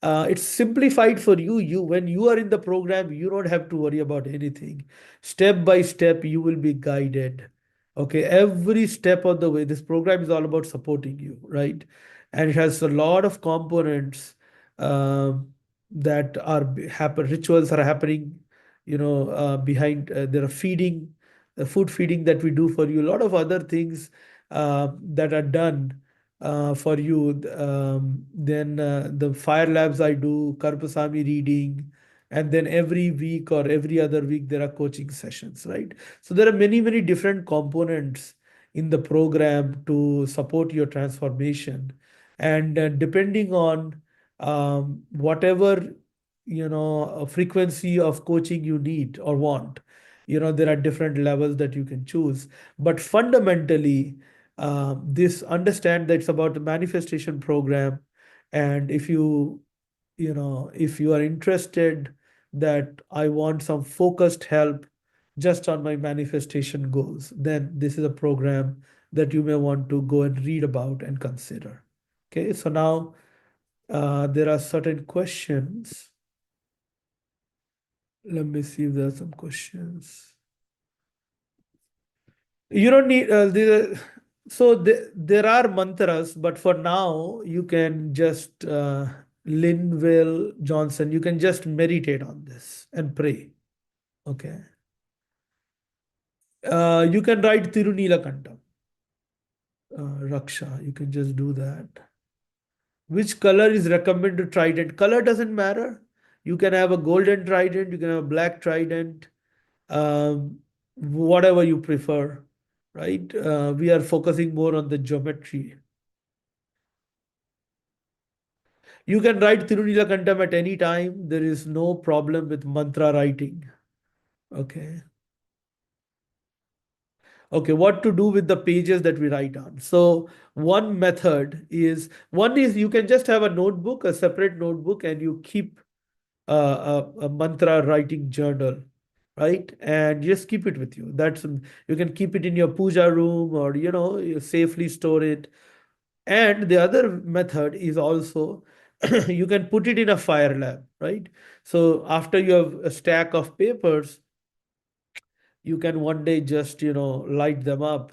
It's simplified for you. When you are in the program, you don't have to worry about anything. Step by step, you will be guided. Okay, every step of the way. This program is all about supporting you, right? And it has a lot of components that are happen. Rituals are happening, behind. There are food feeding that we do for you. A lot of other things that are done for you. Then the fire labs I do, Karpasami reading, and then every week or every other week there are coaching sessions, right? So there are many, many different components in the program to support your transformation. And depending on whatever frequency of coaching you need or want, there are different levels that you can choose. But fundamentally, this understand that it's about a manifestation program. And if you are interested that I want some focused help, just on my manifestation goals, then this is a program that you may want to go and read about and consider. Okay, so now there are certain questions. Let me see if there are some questions. You don't need there are mantras, but for now you can just Linville Johnson, you can just meditate on this and pray. Okay. You can write Tirunilakanta, Raksha. You can just do that. Which color is recommended trident? Color doesn't matter. You can have a golden trident, you can have a black trident, whatever you prefer, right? We are focusing more on the geometry. You can write Tirunilakantam at any time. There is no problem with mantra writing. Okay. Okay, what to do with the pages that we write on? So one is you can just have a notebook, a separate notebook, and you keep a mantra writing journal, right? And just keep it with you. You can keep it in your puja room, or you safely store it. And the other method is also you can put it in a fire lab, right? So after you have a stack of papers, you can one day just light them up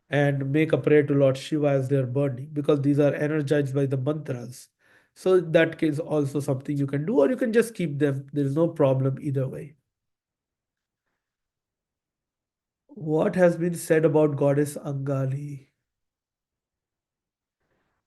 and make a prayer to Lord Shiva as they're burning, because these are energized by the mantras. So that is also something you can do, or you can just keep them. There's no problem either way. What has been said about goddess Angali?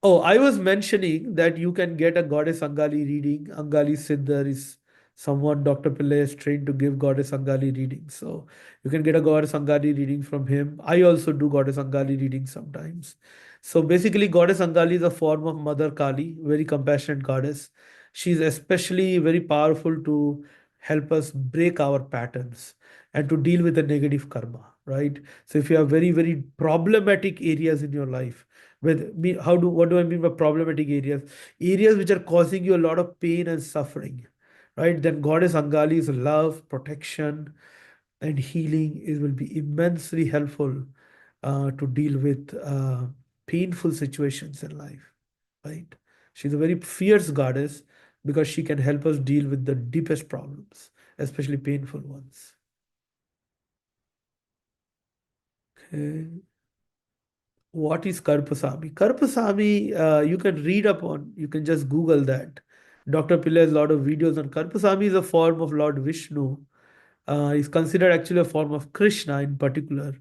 Oh, I was mentioning that you can get a goddess Angali reading. Angali Siddhar is someone Dr. Pillai is trained to give goddess Angali reading. So you can get a goddess Angali reading from him. I also do goddess Angali reading sometimes. So basically, goddess Angali is a form of Mother Kali, very compassionate goddess. She's especially very powerful to help us break our patterns and to deal with the negative karma, right? So if you have very, very problematic areas in your life, what do I mean by problematic areas? Areas which are causing you a lot of pain and suffering, right? Then goddess Angali's love, protection, and healing will be immensely helpful to deal with painful situations in life, right? She's a very fierce goddess because she can help us deal with the deepest problems, especially painful ones. Okay. What is Karpasami? Karpasami, you can just Google that. Dr. Pillai has a lot of videos on Karpasami. Is a form of Lord Vishnu. Is considered actually a form of Krishna in particular,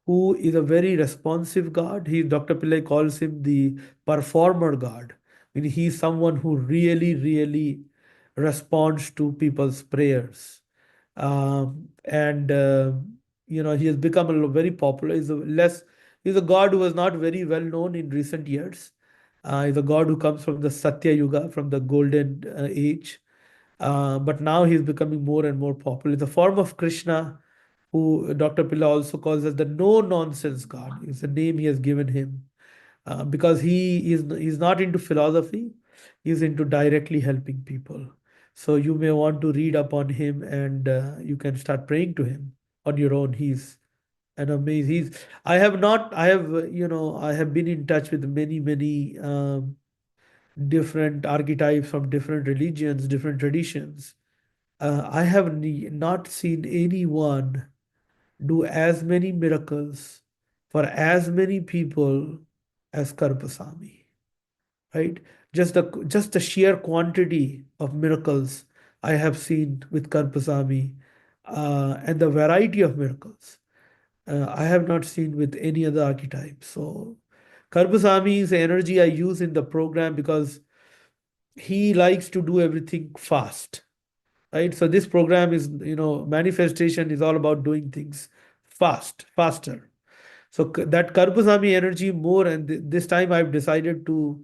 who is a very responsive God. Dr. Pillai calls him the performer God. I mean, he's someone who really, really responds to people's prayers. And he has become very popular. He's a god who was not very well known in recent years. He's a god who comes from the Satya Yuga, from the golden age. But now he's becoming more and more popular. It's a form of Krishna, who Dr. Pillai also calls as the no-nonsense God. It's the name he has given him. Because he's not into philosophy, he's into directly helping people. So you may want to read up on him, and you can start praying to him on your own. He's an amazing. I have not. I have I have been in touch with many different archetypes from different religions, different traditions. I have not seen anyone do as many miracles for as many people as Karpasami, right? Just the sheer quantity of miracles I have seen with Karpasami, and the variety of miracles I have not seen with any other archetype. So Karpasami's energy I use in the program because he likes to do everything fast, right? So this program is, manifestation is all about doing things faster. So that Karpasami energy more, and this time I've decided to,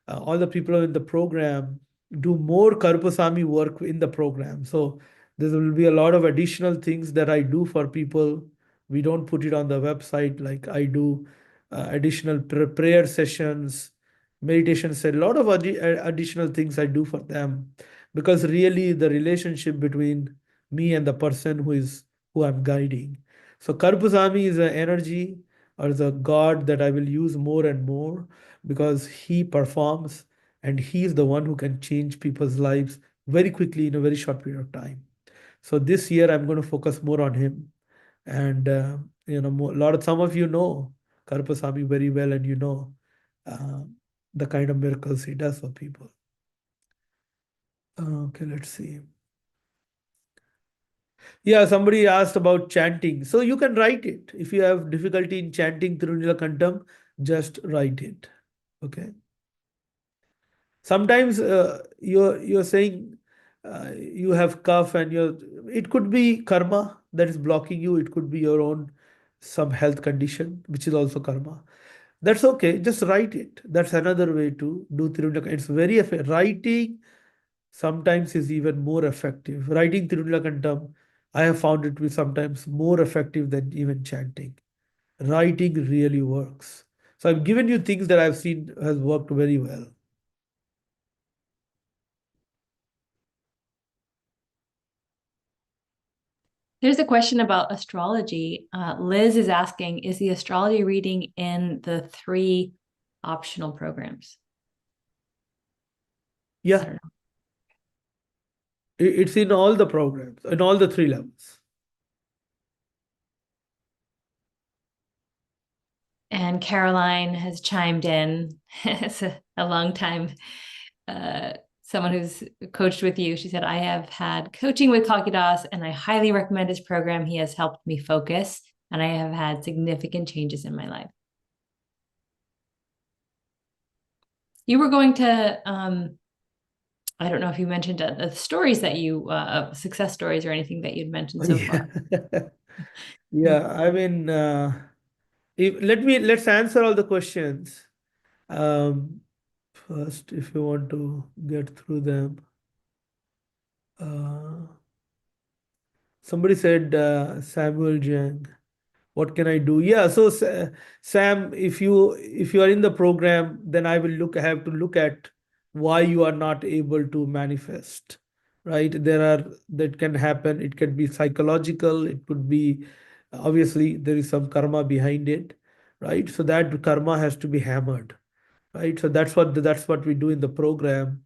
all the people in the program do more Karpasami work in the program. So there will be a lot of additional things that I do for people. We don't put it on the website. Like I do additional prayer sessions, meditation set, a lot of additional things I do for them, because really the relationship between me and the person who is who I'm guiding. So Karpusami is an energy or is a god that I will use more and more because he performs and he is the one who can change people's lives very quickly in a very short period of time. So this year I'm going to focus more on him. And a lot of some of you know Karpusami very well, and you know uh, the kind of miracles he does for people. Okay, let's see. Yeah, somebody asked about chanting. So you can write it. If you have difficulty in chanting Tirunila, just write it. Okay. Sometimes you're saying you have cough and it could be karma that is blocking you. It could be your own some health condition, which is also karma. That's okay. Just write it. That's another way to do Tirunila. It's very effective. Writing sometimes is even more effective. Writing Tirunila, I have found it to be sometimes more effective than even chanting. Writing really works. So I've given you things that I've seen has worked very well. There's a question about astrology. Liz is asking, is the astrology reading in the 3 optional programs? I Yeah, don't know. it's in all the programs, in all the 3 levels. And Caroline has chimed in as a long time someone who's coached with you. She said, I have had coaching with Kalkidas and I highly recommend his program. He has helped me focus and I have had significant changes in my life. You were going to, I don't know if you mentioned the stories that you, success stories or anything that you'd mentioned so far. Yeah, I mean, let's answer all the questions. First, if you want to get through them. Uh, Somebody said Samuel Jang. What can I do? Yeah, so Sam, if you are in the program, then I will have to look at why you are not able to manifest, right? That can happen. It can be psychological. It could be obviously there is some karma behind it, right? So that karma has to be hammered, right? So that's what we do in the program.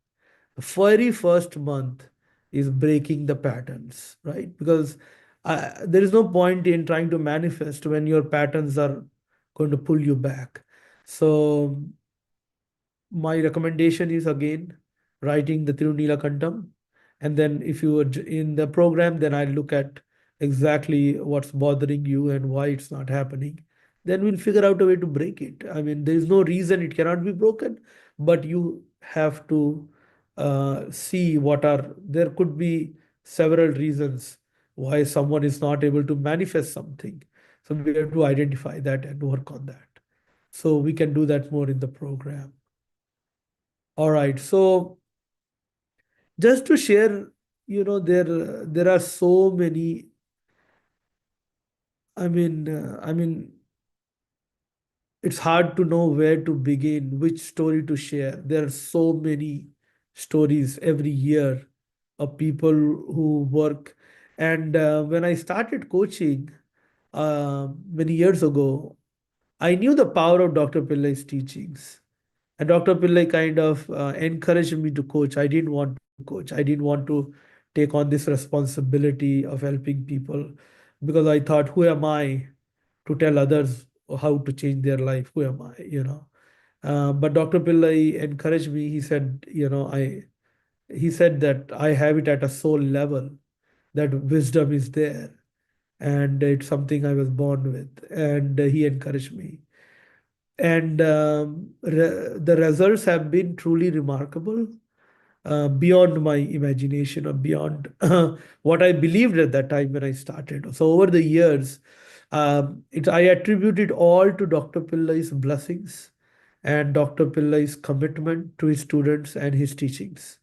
The very first month is breaking the patterns, right? Because there is no point in trying to manifest when your patterns are going to pull you back. So my recommendation is again writing the Tirunila, and then if you are in the program, then I look at exactly what's bothering you and why it's not happening. Then we'll figure out a way to break it. I mean, there is no reason it cannot be broken, but you have to see there could be several reasons why someone is not able to manifest something. So we have to identify that and work on that. So we can do that more in the program. All right. So just to share, there are so many. I mean, it's hard to know where to begin, which story to share. There are so many stories every year of people who work. And when I started coaching many years ago, I knew the power of Dr. Pillai's teachings. And Dr. Pillai kind of encouraged me to coach. I didn't want to coach. I didn't want to take on this responsibility of helping people because I thought, who am I to tell others how to change their life? Who am I? But Dr. Pillai encouraged me. He said, he said that I have it at a soul level, that wisdom is there. And it's something I was born with. And he encouraged me. And the results have been truly remarkable, beyond my imagination or beyond what I believed at that time when I started. So over the years, I attribute it all to Dr. Pillai's blessings and Dr. Pillai's commitment to his students and his teachings.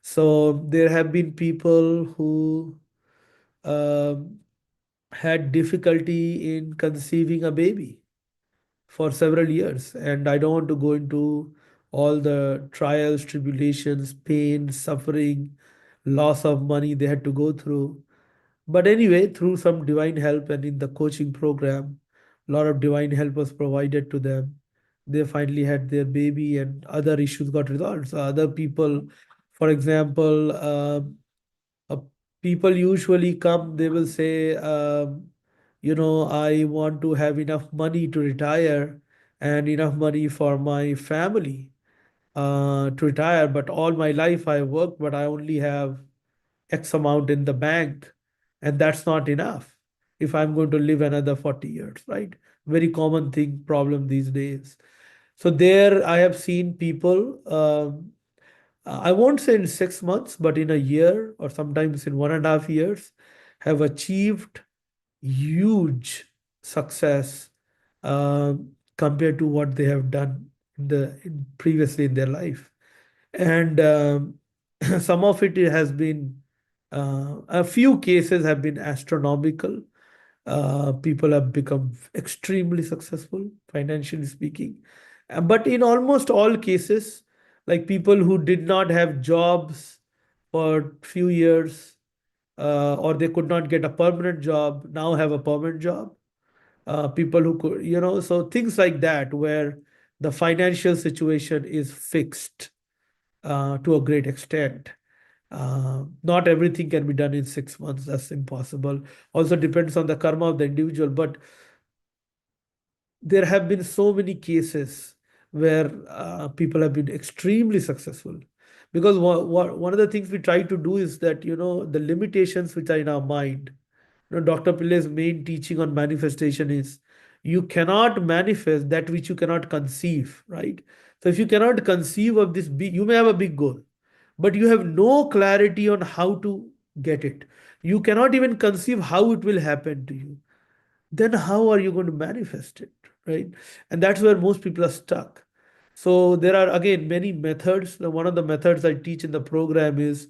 So there have been people who um, had difficulty in conceiving a baby for several years. And I don't want to go into all the trials, tribulations, pain, suffering, loss of money they had to go through. But anyway, through some divine help and in the coaching program, a lot of divine help was provided to them. They finally had their baby and other issues got resolved. So other people, for example, uh, people usually come, they will say, I want to have enough money to retire and enough money for my family to retire. But all my life I worked, but I only have X amount in the bank, and that's not enough if I'm going to live another 40 years, right? Very common thing, problem these days. So there I have seen people, I won't say in 6 months, but in a year or sometimes in 1.5 years, have achieved huge success compared to what they have done previously in their life. And some of it has been, a few cases have been astronomical. People have become extremely successful, financially speaking. But in almost all cases, like people who did not have jobs for few years, or they could not get a permanent job, now have a permanent job. People who could, so things like that, where the financial situation is fixed to a great extent. Not everything can be done in 6 months. That's impossible. Also depends on the karma of the individual. But there have been so many cases where people have been extremely successful. Because one of the things we try to do is that, the limitations which are in our mind, Dr. Pillai's main teaching on manifestation is you cannot manifest that which you cannot conceive, right? So if you cannot conceive of this big, you may have a big goal, but you have no clarity on how to get it. You cannot even conceive how it will happen to you. Then how are you going to manifest it, right? And that's where most people are stuck. So there are again many methods. One of the methods I teach in the program is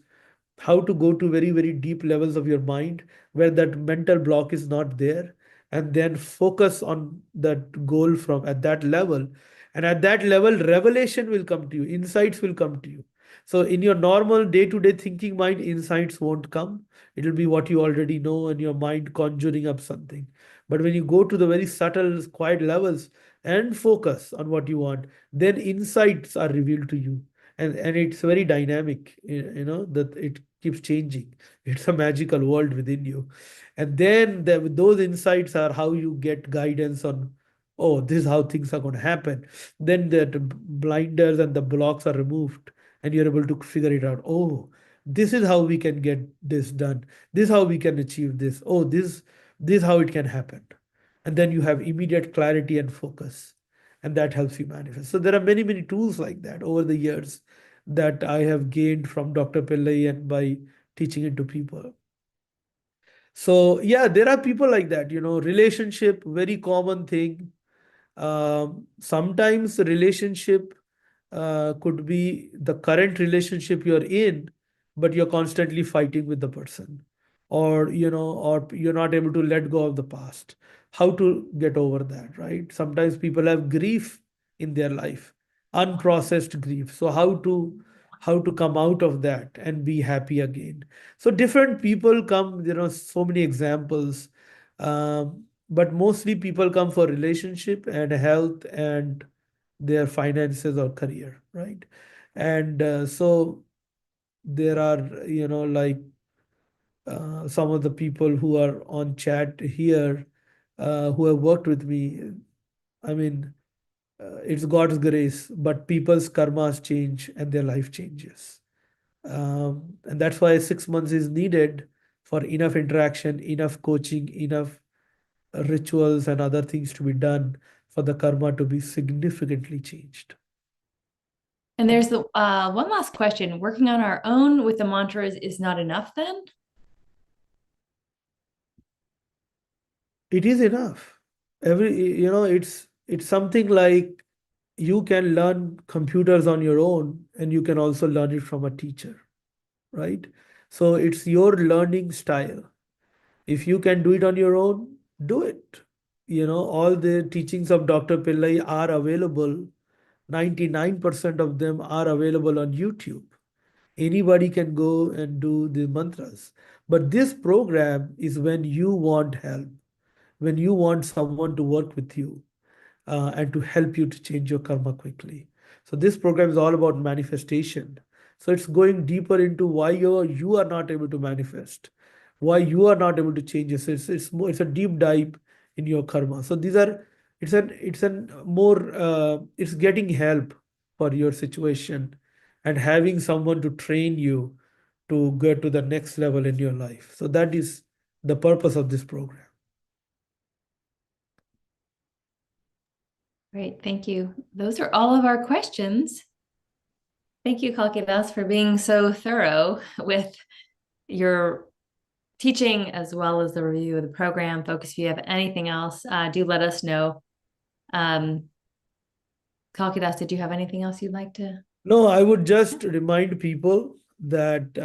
how to go to very, very deep levels of your mind where that mental block is not there, and then focus on that goal from at that level. And at that level, revelation will come to you, insights will come to you. So in your normal day-to-day thinking mind, insights won't come. It will be what you already know and your mind conjuring up something. But when you go to the very subtle, quiet levels and focus on what you want, then insights are revealed to you. And it's very dynamic, that it keeps changing. It's a magical world within you. And then those insights are how you get guidance on, oh, this is how things are going to happen. Then the blinders and the blocks are removed, and you're able to figure it out. Oh, this is how we can get this done. This is how we can achieve this. Oh, this is how it can happen. And then you have immediate clarity and focus, and that helps you manifest. So there are many, many tools like that over the years that I have gained from Dr. Pillai and by teaching it to people. So yeah, there are people like that, relationship, very common thing. Sometimes the relationship could be the current relationship you're in, but you're constantly fighting with the person, or you're not able to let go of the past. How to get over that, right? Sometimes people have grief in their life, unprocessed grief. So how to come out of that and be happy again. So different people come, so many examples. But mostly people come for relationship and health and their finances or career, right? And so there are, like some of the people who are on chat here who have worked with me. I mean, it's God's grace, but people's karmas change and their life changes. And that's why 6 months is needed for enough interaction, enough coaching, enough rituals and other things to be done for the karma to be significantly changed. And there's the one last question. Working on our own with the mantras is not enough then? It is enough. It's something like you can learn computers on your own and you can also learn it from a teacher, right? So it's your learning style. If you can do it on your own, do it. All the teachings of Dr. Pillai are available. 99% of them are available on YouTube. Anybody can go and do the mantras. But this program is when you want help, when you want someone to work with you and to help you to change your karma quickly. So this program is all about manifestation. So it's going deeper into why you are not able to manifest, why you are not able to change it. So it's a deep dive in your karma. So these are it's getting help for your situation and having someone to train you to get to the next level in your life. So that is the purpose of this program. Great, thank you. Those are all of our questions. Thank you, Kalkidas, for being so thorough with your teaching as well as the review of the program. Folks, if you have anything else, do let us know. Kalkidas, did you have anything else you'd like to? No, I would just remind people that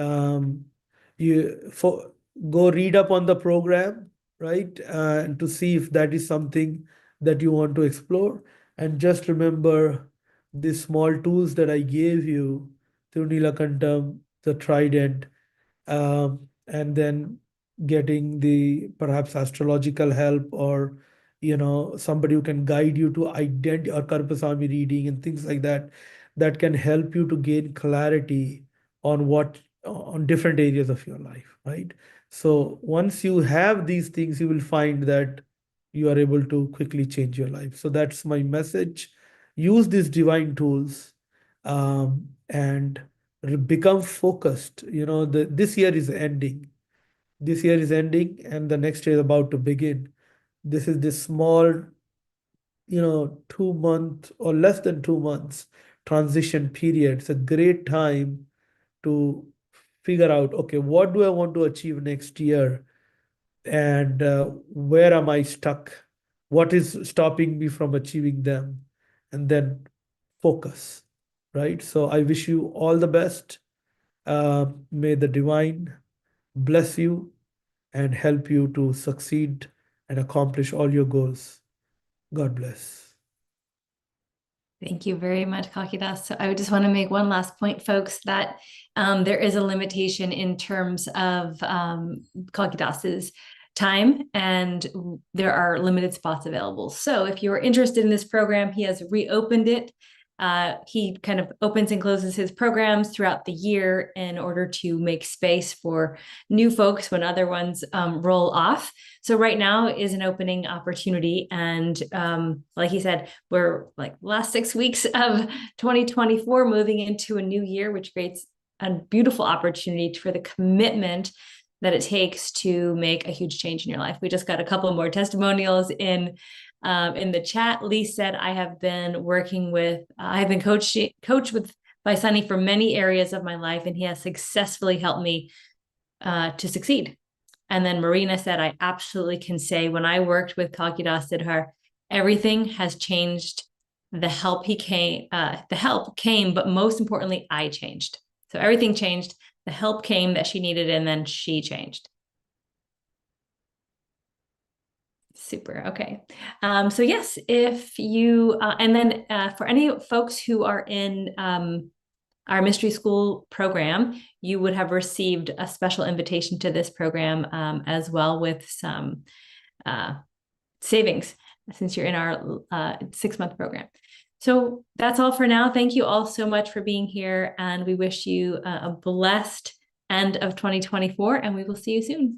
go read up on the program, right? And to see if that is something that you want to explore. And just remember the small tools that I gave you, Tiruneelakantam, the trident, and then getting the perhaps astrological help or somebody who can guide you to identify or Karpasamy reading and things like that that can help you to gain clarity on different areas of your life, right? So once you have these things, you will find that you are able to quickly change your life. So that's my message. Use these divine tools and become focused. This year is ending. This year is ending and the next year is about to begin. This is this small 2 month or less than 2 months transition period. It's a great time to figure out, okay, what do I want to achieve next year? And where am I stuck? What is stopping me from achieving them? And then focus, right? So I wish you all the best. May the divine bless you and help you to succeed and accomplish all your goals. God bless. Thank you very much, Kalkidas. So I just want to make one last point, folks, that there is a limitation in terms of Kalkidas's time, and there are limited spots available. So if you're interested in this program, he has reopened it. He kind of opens and closes his programs throughout the year in order to make space for new folks when other ones roll off. So right now is an opening opportunity. And like he said, we're like last 6 weeks of 2024 moving into a new year, which creates a beautiful opportunity for the commitment that it takes to make a huge change in your life. We just got a couple more testimonials in the chat. Lee said, I have been coached by Sunny for many areas of my life, and he has successfully helped me to succeed. And then Marina said, I absolutely can say when I worked with Kalkidas Siddhar, everything has changed. The help came, but most importantly, I changed. So everything changed. The help came that she needed, and then she changed. Super. Okay. So yes, if you, and then for any folks who are in our mystery school program, you would have received a special invitation to this program as well with some savings since you're in our 6-month program. So that's all for now. Thank you all so much for being here, and we wish you a blessed end of 2024, and we will see you soon.